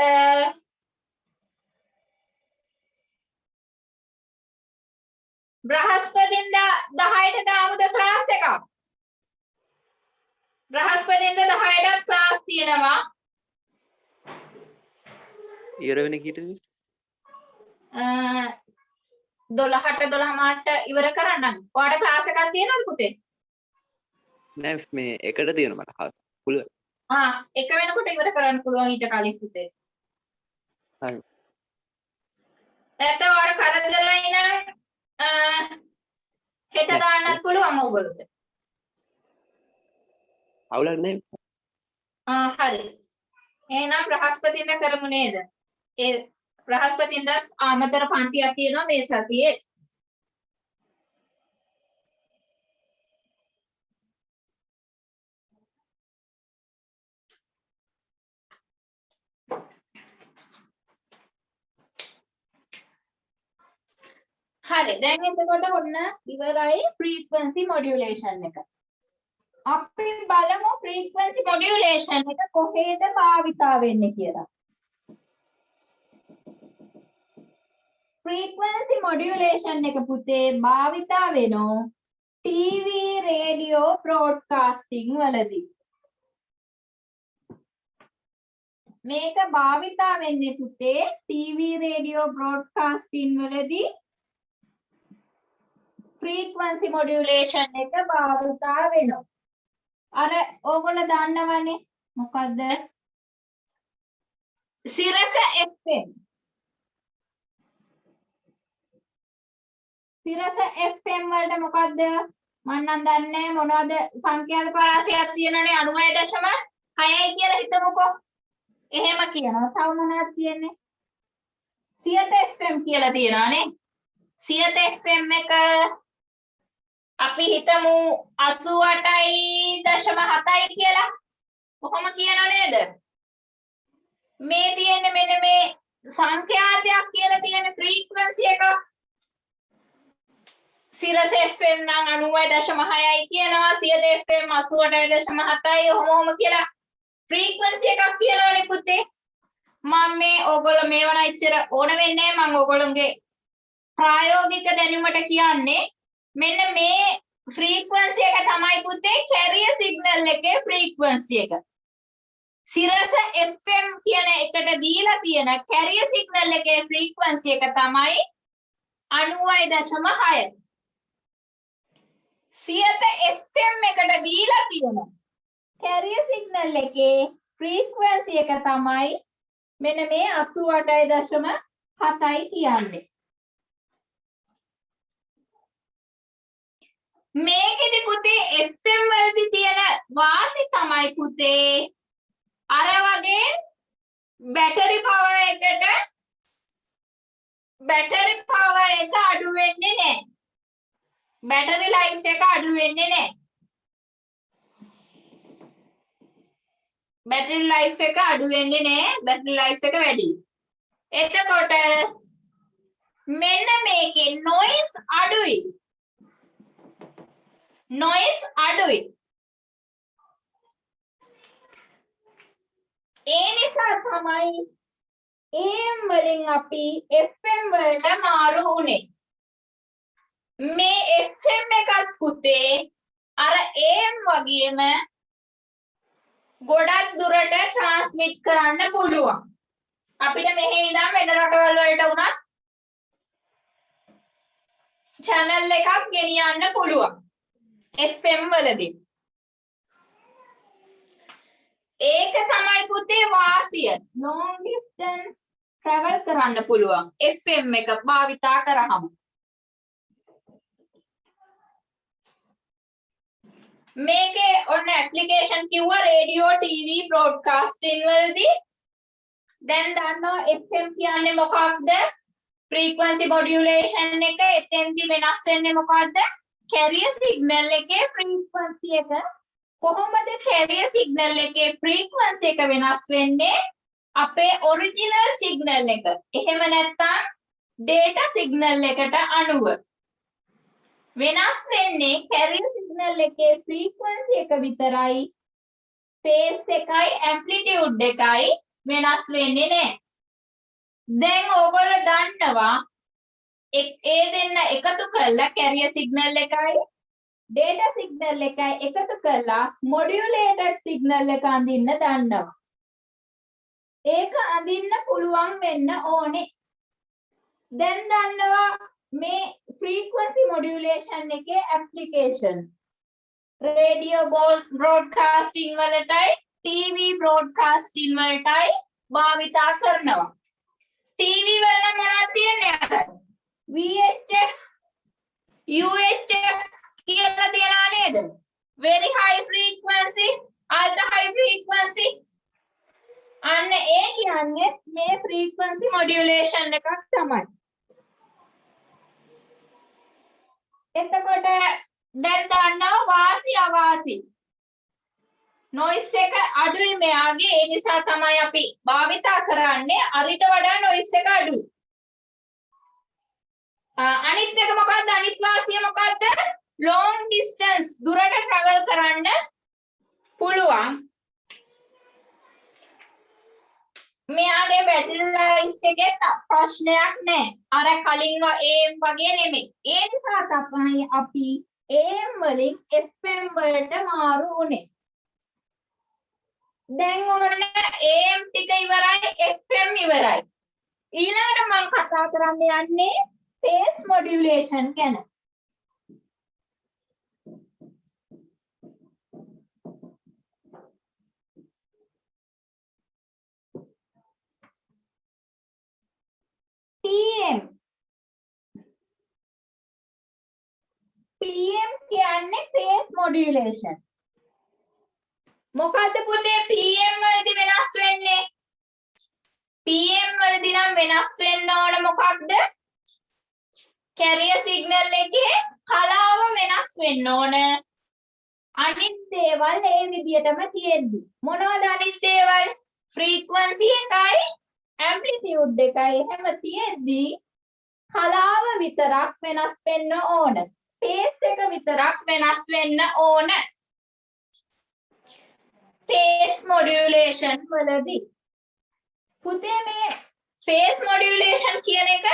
බ්‍රහස්පතින්දා 10ට දාමුද ක්ලාස් එකක්? බ්‍රහස්පතින්දා 10ටත් ක්ලාස් තියෙනවා. ඉවර වෙන කීයටද? 12ට 12:00ට ඉවර කරන්නම්. ඔයාලට ක්ලාස් එකක් තියෙනවද පුතේ? නෑ මේ එකට තියෙන මට පුළුවන්. එක වෙනකොට ඉවර කරන්න පුළුවන් ඊට කලින් පුතේ. හරි. නැත්නම් ඔයාලට කරදරයි නම් හෙට දාන්නත් පුළුවන් ඕගොල්ලන්ට. අවුලක් නෑ. හරි. එහෙනම් බ්‍රහස්පතින්දා කරමු නේද? ඒ බ්‍රහස්පතින්දා ආමතර පන්තියක් තියෙනවා මේ සතියේ. හරි දැන් එතකොට ඔන්න ඉවරයි frequency modulation එක. අපි බලමු frequency modulation එක කොහේද භාවිතා වෙන්නේ කියලා. frequency modulation එක පුතේ භාවිතා වෙනෝ TV radio broadcasting වලදී. මේක භාවිතා වෙන්නේ පුතේ TV radio broadcasting වලදී frequency modulation එක භාවිතා වෙනවා. අර ඕගොල්ලෝ දන්නවනේ මොකද්ද? සිරස FM. සිරස FM වලට මොකද්ද? මම නම් දන්නේ මොනවද සංඛ්‍යාත පරාසයක් තියෙනනේ 99.6යි කියලා හිතමුකෝ. එහෙම කියනවා. තව මොනවද තියෙන්නේ? සියත FM කියලා තියනවානේ. සියත FM එක අපි හිතමු 88.7යි කියලා. කොහොම කියනව නේද? මේ තියෙන්නේ මෙන්න මේ සංඛ්‍යාතයක් කියලා තියෙන ෆ්‍රීකවන්සි එක. සිරස FM නම් 90.6යි කියනවා. සියත FM 88.7යි ඔහොම කියලා ෆ්‍රීකවන්සි එකක් කියනවනේ පුතේ. මම මේ ඕගොල්ලෝ මේවන ඉච්චර ඕන වෙන්නේ නැහැ. මම ඕගොල්ලෝගේ ප්‍රායෝගික දැනුමට කියන්නේ මෙන්න මේ ෆ්‍රීකවන්සි එක තමයි පුතේ කැරියර් සිග්නල් එකේ ෆ්‍රීකවන්සි එක. සිරස FM කියන එකට දීලා තියෙන කැරියර් සිග්නල් එකේ ෆ්‍රීකවන්සි එක තමයි 90.6. සියත FM එකට දීලා තියෙන කැරියර් සිග්නල් එකේ ෆ්‍රීකවන්සි එක තමයි මෙන්න මේ 88.7යි කියන්නේ. මේකෙදි පුතේ FM වලදී තියෙන වාසි තමයි පුතේ අර වගේ බැටරි පවර් එක අඩු වෙන්නේ නැහැ. බැටරි ලයිෆ් එක අඩු වෙන්නේ නැහැ. බැටරි ලයිෆ් එක අඩු වෙන්නේ නැහැ. බැටරි ලයිෆ් එක වැඩි. එතකොට මෙන්න මේකේ noise අඩුයි. noise අඩුයි. ඒ නිසා තමයි AM වලින් අපි FM වලට මාරු වුනේ. මේ FM එකත් පුතේ අර AM වගේම ගොඩක් දුරට ට්‍රාන්ස්මිට් කරන්න පුළුවන්. අපිට මෙහි ඉඳන් වෙන රටවල් වලට උනත් channel එකක් ගෙනියන්න පුළුවන්. FM වලදී. ඒක තමයි පුතේ වාසිය. long distance travel කරන්න පුළුවන්. FM එක භාවිතා කරාම. මේකේ ඔන්න ඇප්ලිකේෂන් කිව්වා රේඩියෝ ටීවී බ්‍රෝඩ්කාස්ටිං වලදී දැන් දන්නවා FM කියන්නේ මොකක්ද frequency modulation එක එතෙන්දි වෙනස් වෙන්නේ මොකක්ද carrier signal එකේ frequency එක කොහොමද carrier signal එකේ frequency එක වෙනස් වෙන්නේ අපේ original signal එක එහෙම නැත්නම් data signal එකට අනුව වෙනස් වෙන්නේ carrier signal එකේ frequency එක විතරයි phase එකයි amplitude එකයි වෙනස් වෙන්නේ නැහැ. දැන් ඕගොල්ලෝ දන්නවා ඒ දෙන්න එකතු කරලා carrier signal එකයි data signal එකයි එකතු කරලා modulated signal එක අඳින්න දන්නවා. ඒක අඳින්න පුළුවන් වෙන්න ඕනේ. දැන් දන්නවා මේ frequency modulation එකේ application radio broadcasting වලටයි TV broadcasting වලටයි භාවිතා කරනවා. TV වල නම් මොනවද තියෙන්නේ අර VHF UHF කියලා තියනවා නේද? very high frequency ultra high frequency අන්න ඒ කියන්නේ මේ frequency modulation එකක් තමයි. එතකොට දැන් දන්නවා වාසි අවාසි noise එක අඩුයි මෙයාගේ ඒ නිසා තමයි අපි භාවිතා කරන්නේ අරිට වඩා noise එක අඩුයි. අනිත් එක මොකක්ද අනිත් වාසිය මොකක්ද long distance දුරට travel කරන්න පුළුවන්. මෙයාගේ battery life එකේ ප්‍රශ්නයක් නැහැ. අර කලින් AM වගේ නෙමෙයි. ඒ නිසා තමයි අපි AM වලින් FM වලට මාරු වුනේ. දැන් ඔන්න AM ටික ඉවරයි FM ඉවරයි. ඊළඟට මම කතා කරන්න යන්නේ phase modulation ගැන. PM කියන්නේ phase modulation. මොකද්ද පුතේ PM වලදී වෙනස් වෙන්නේ? PM වලදී නම් වෙනස් වෙන්න ඕන මොකක්ද? carrier signal එකේ කලාව වෙනස් වෙන්න ඕන. අනිත් දේවල් ඒ විදිහටම තියෙද්දි. මොනවද අනිත් දේවල්? frequency එකයි amplitude එකයි එහෙම තියෙද්දි කලාව විතරක් වෙනස් වෙන්න ඕන. phase එක විතරක් වෙනස් වෙන්න ඕන. phase modulation වලදී පුතේ මේ phase modulation කියන එක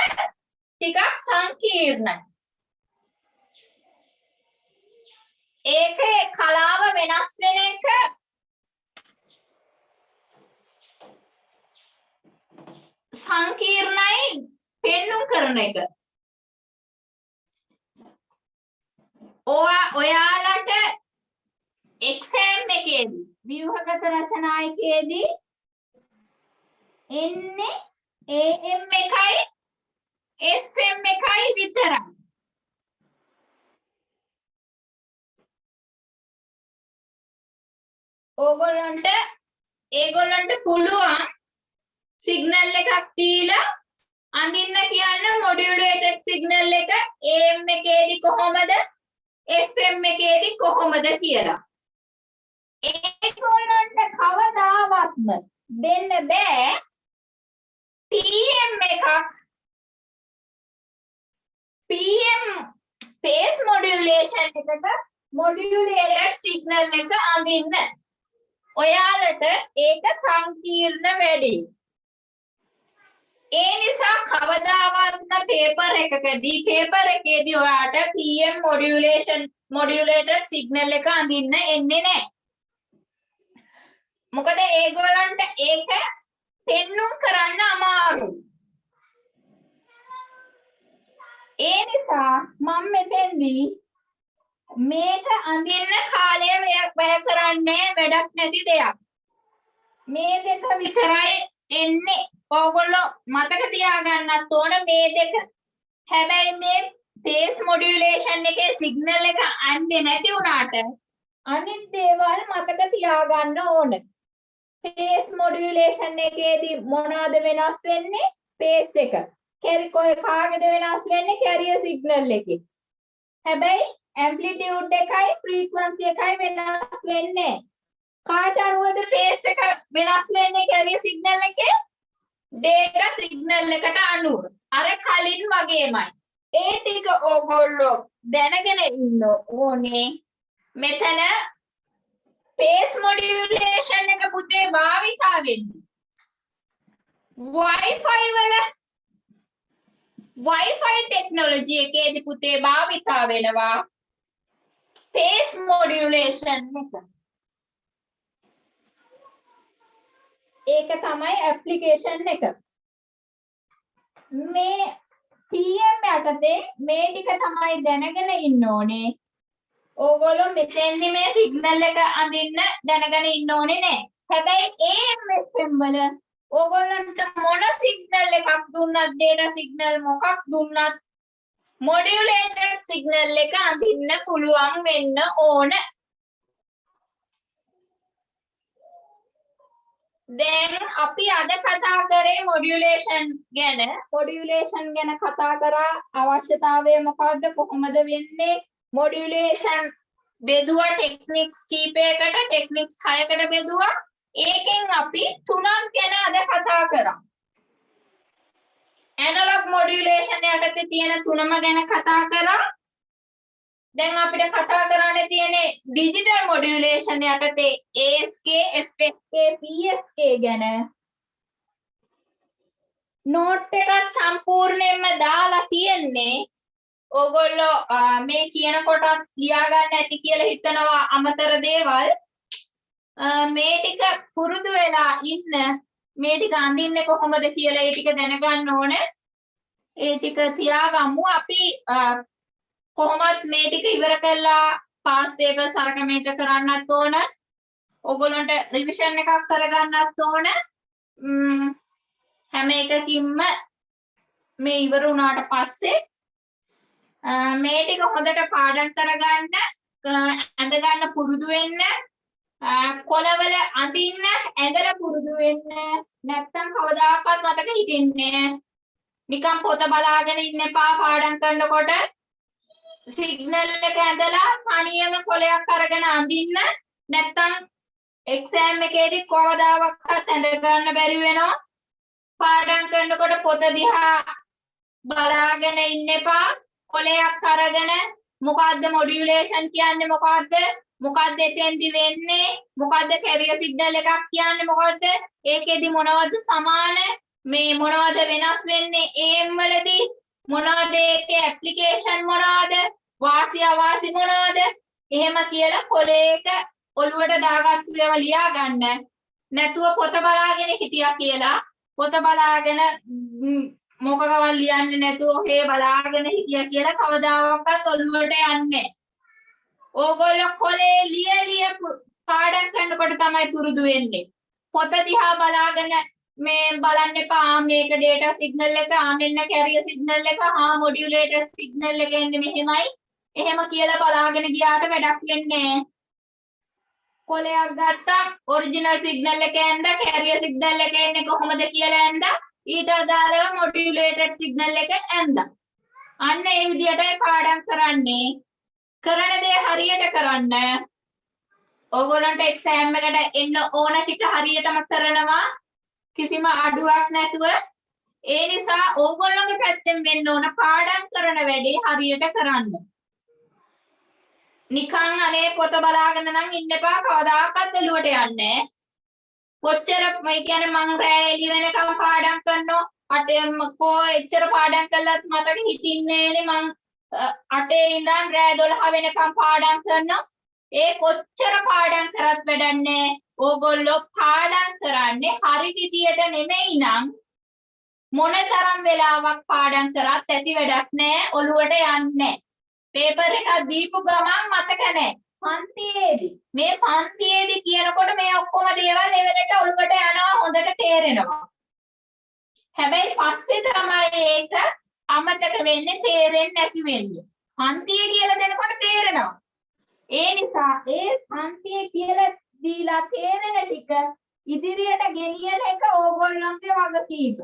ටිකක් සංකීර්ණයි. ඒකේ කලාව වෙනස් වෙන එක සංකීර්ණයි පෙන්නුම් කරන එක. ඔයාලට exam එකේදී ව්‍යුහගත රචනායකයේදී එන්නේ AM එකයි FM එකයි විතරයි. ඒගොල්ලන්ට පුළුවන් සිග්නල් එකක් දීලා අඳින්න කියන්න modulated signal එක AM එකේදී කොහොමද FM එකේදී කොහොමද කියලා. ඒගොල්ලන්ට කවදාවත්ම දෙන්න බෑ PM එකක් PM phase modulation එකට modulated signal එක අඳින්න. ඔයාලට ඒක සංකීර්ණ වැඩි. ඒ නිසා කවදාවත්ම paper එකේදී ඔයාට PM modulated signal එක අඳින්න එන්නේ නැහැ. මොකද ඒගොල්ලන්ට ඒක පෙන්නුම් කරන්න අමාරුයි. ඒ නිසා මම මෙතෙන්දී මේක අඳින්න කාලය වැය කරන්නේ වැඩක් නැති දෙයක්. මේ දෙක විතරයි එන්නේ. ඕගොල්ලෝ මතක තියාගන්නත් ඕන මේ දෙක. හැබැයි මේ phase modulation එකේ signal එක අන්නේ නැති වුණාට අනිත් දේවල් මතක තියාගන්න ඕන. pace modulation එකේදී මොනවාද වෙනස් වෙන්නේ? pace එක. කාගේද වෙනස් වෙන්නේ? carrier signal එකේ. හැබැයි amplitude එකයි frequency එකයි වෙනස් වෙන්නේ. කාට අනුවද pace එක වෙනස් වෙන්නේ carrier signal එකේ? data signal එකට අනුව. අර කලින් වගේමයි. ඒ ටික ඕගොල්ලෝ දැනගෙන ඉන්න ඕනේ. මෙතන pace modulation එක පුතේ භාවිතා වෙන්නේ. Wi-Fi technology එකේදී පුතේ භාවිතා වෙනවා pace modulation එක. ඒක තමයි application එක. මේ TM යටතේ මේ ටික තමයි දැනගෙන ඉන්න ඕනේ. ඕගොල්ලෝ මෙතෙන්දි මේ සිග්නල් එක අඳින්න දැනගෙන ඉන්න ඕනේ නෑ. හැබැයි AM වල ඕගොල්ලන්ට මොන සිග්නල් එකක් දුන්නත් data signal මොකක් දුන්නත් modulated signal එක අඳින්න පුළුවන් වෙන්න ඕන. දැන් අපි අද කතා කරේ modulation ගැන. modulation ගැන කතා කරා අවශ්‍යතාවය මොකක්ද කොහොමද වෙන්නේ? modulation බෙදුවා techniques කීපයකට techniques 6කට බෙදුවා. ඒකෙන් අපි තුනක් ගැන අද කතා කරා. analog modulation යටතේ තියෙන තුනම ගැන කතා කරා. දැන් අපිට කතා කරන්න තියෙන්නේ digital modulation යටතේ ASK, FSK, PSK ගැන. note එකත් සම්පූර්ණයෙන්ම දාලා තියෙන්නේ. ඕගොල්ලෝ මේ කියන කොටස් ලියා ගන්න ඇති කියලා හිතනවා අමතර දේවල්. මේ ටික පුරුදු වෙලා ඉන්න. මේ ටික අඳින්නේ කොහොමද කියලා ඒ ටික දැනගන්න ඕන. ඒ ටික තියාගමු. අපි කොහොමත් මේ ටික ඉවර කළා පාස් පේපර්ස් අරක මේක කරන්නත් ඕන. ඕගොල්ලන්ට රිවිෂන් එකක් කරගන්නත් ඕන. හැම එකකින්ම මේ ඉවර වුණාට පස්සේ මේ ටික හොඳට පාඩම් කරගන්න, ඇඳ ගන්න පුරුදු වෙන්න, කොළවල අඳින්න ඇඳලා පුරුදු වෙන්න. නැත්තම් කවදාකවත් මතක හිටින්නේ නැහැ. නිකන් පොත බලාගෙන ඉන්න එපා පාඩම් කරනකොට. සිග්නල් එක ඇඳලා තනියම කොලයක් අරගෙන අඳින්න. නැත්තම් එක්සෑම් එකේදී කවදාවත් ඇඳ ගන්න බැරි වෙනවා. පාඩම් කරනකොට පොත දිහා බලාගෙන ඉන්න එපා. කොලයක් අරගෙන මොකද්ද modulation කියන්නේ මොකද්ද? මොකද්ද එතෙන්දි වෙන්නේ? මොකද්ද carrier signal එකක් කියන්නේ මොකද්ද? ඒකෙදි මොනවද සමාන? මේ මොනවද වෙනස් වෙන්නේ AM වලදී? මොනවද ඒකේ application මොනවද? වාසි අවාසි මොනවද? එහෙම කියලා කොලයක ඔළුවට දාගත්තු ඒවා ලියා ගන්න. නැතුව පොත බලාගෙන හිටියා කියලා පොත බලාගෙන මොකකවල් ලියන්නේ නැතුව ඔහේ බලාගෙන හිටියා කියලා කවදාවත් ඔළුවට යන්නේ නැහැ. ඕගොල්ලෝ කොලේ ලිය පාඩම් කරනකොට තමයි පුරුදු වෙන්නේ. පොත දිහා බලාගෙන මේ බලන්න එපා මේක data signal එක මෙන්න carrier signal එක modulator signal එක එන්නේ මෙහෙමයි. එහෙම කියලා බලාගෙන ගියාට වැඩක් වෙන්නේ නැහැ. කොලයක් ගත්තා original signal එක ඇඳ carrier signal එක එන්නේ කොහොමද කියලා ඇඳ ඊට අදාළව modulated signal එක ඇඳ. අන්න ඒ විදිහටයි පාඩම් කරන්නේ. කරන දේ හරියට කරන්න. ඕගොල්ලන්ට එක්සෑම් එකට එන්න ඕන ටික හරියටම කරනවා. කිසිම අඩුවක් නැතුව. ඒ නිසා ඕගොල්ලෝගේ පැත්තෙන් වෙන්න ඕන පාඩම් කරන වැඩේ හරියට කරන්න. නිකන් අනේ පොත බලාගෙන නම් ඉන්න එපා කවදාකවත් එළුවට යන්නේ නැහැ. කොච්චර මේ කියන්නේ මම රෑ එළි වෙනකම් පාඩම් කරනවා. අටේම කෝ එච්චර පාඩම් කළත් මතක හිටින්නේ නෑනේ. මම 8 ඉඳන් රෑ 12 වෙනකම් පාඩම් කරනවා. ඒ කොච්චර පාඩම් කරත් වැඩක් නෑ. ඕගොල්ලෝ පාඩම් කරන්නේ හරි විදියට නෙමෙයි නම් මොනතරම් වෙලාවක් පාඩම් කරත් ඇති වැඩක් නෑ. ඔළුවට යන්නේ පේපර් එකක් දීපු ගමන් මතක නෑ. පන්තියේදී මේ පන්තියේදී කියනකොට මේ ඔක්කොම දේවල් ලෙවලට ඔළුවට යනවා හොඳට තේරෙනවා. හැබැයි පස්සේ තමයි ඒක අමතක වෙන්නේ තේරෙන්නේ නැති වෙන්නේ. පන්තියේ කියලා දෙනකොට තේරෙනවා. ඒ නිසා ඒ පන්තියේ කියලා දීලා තේරෙන ටික ඉදිරියට ගෙනියන එක ඕගොල්ලන්ගේ වගකීම.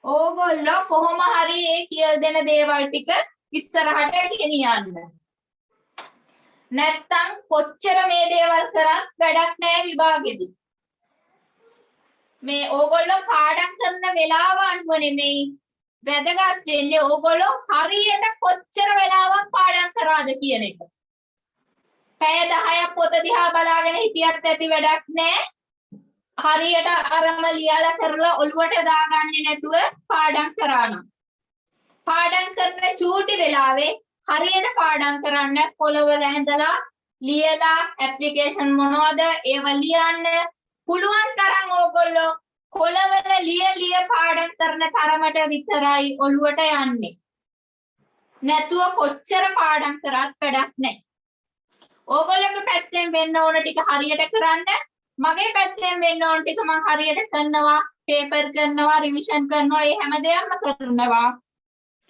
ඕගොල්ලෝ කොහොම හරි ඒ කියලා දෙන දේවල් ටික ඉස්සරහට ගෙනියන්න. නැත්තම් කොච්චර මේ දේවල් කරත් වැඩක් නැහැ විභාගෙදී. මේ ඕගොල්ලෝ පාඩම් කරන වෙලාව අනුව නෙමෙයි වැදගත් වෙන්නේ ඕගොල්ලෝ හරියට කොච්චර වෙලාවක් පාඩම් කරාද කියන එක. පැය 10ක් පොත දිහා බලාගෙන හිටියත් ඇති වැඩක් නැහැ. හරියට අරම ලියලා කරලා ඔළුවට දාගන්නේ නැතුව පාඩම් කරා නම්. පාඩම් කරන චූටි වෙලාවේ හරියට පාඩම් කරන්න පොළවල ඇඳලා ලියලා ඇප්ලිකේෂන් මොනවද ඒව ලියන්න පුළුවන් තරම් ඕගොල්ලෝ කොළවල ලිය පාඩම් කරන තරමට විතරයි ඔළුවට යන්නේ. නැතුව කොච්චර පාඩම් කරත් වැඩක් නැහැ. ඕගොල්ලෝගේ පැත්තෙන් වෙන්න ඕන ටික හරියට කරන්න. මගේ පැත්තෙන් වෙන්න ඕන ටික මම හරියට කරනවා, පේපර් කරනවා, රිවිෂන් කරනවා, මේ හැමදේම කරනවා.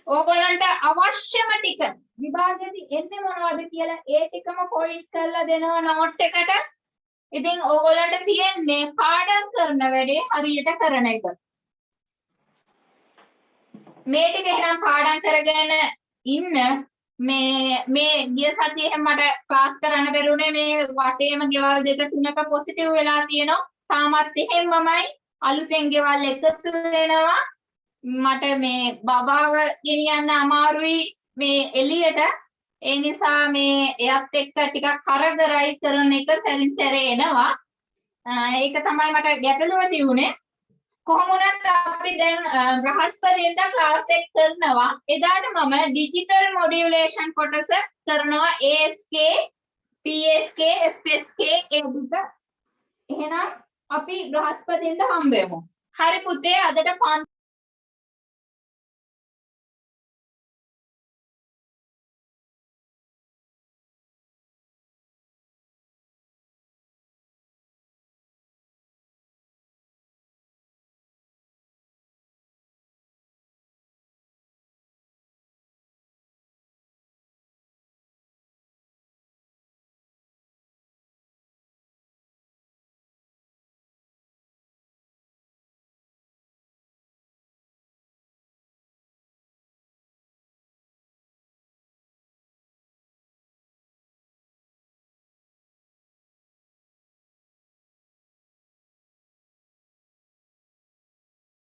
ඕගොල්ලන්ට අවශ්‍යම ටික විභාගෙදී එන්නේ මොනවද කියලා ඒ ටිකම පොයින්ට් කරලා දෙනවා නෝට් එකට. ඉතින් ඕගොල්ලන්ට තියෙන්නේ පාඩම් කරන වැඩේ හරියට කරන එක. මේ ටික එහෙනම් පාඩම් කරගෙන ඉන්න. මේ ගිය සතියේ මට ක්ලාස් කරන්න බැරුණේ මේ වටේම ගෙවල් දෙක තුනක පොසිටිව් වෙලා තියෙනවා. තාමත් එහෙම්මමයි අලුතෙන් ගෙවල් එකතු වෙනවා. මට මේ බබාව ගෙනියන්න අමාරුයි මේ එළියට. ඒ නිසා මේ එයත් එක්ක ටිකක් කරදරයි කරන එක සැරින් සැරේ එනවා. ඒක තමයි මට ගැටලුව තියුනේ. කොහොම වුණත් අපි දැන් බ්‍රහස්පතින්දා ක්ලාස් එක කරනවා. එදාට මම ඩිජිටල් මොඩියුලේෂන් කොටස කරනවා ASK, PSK, FSK ඒ දුක. එහෙනම් අපි බ්‍රහස්පතින්දා හම්බෙමු. හරි පුතේ අදට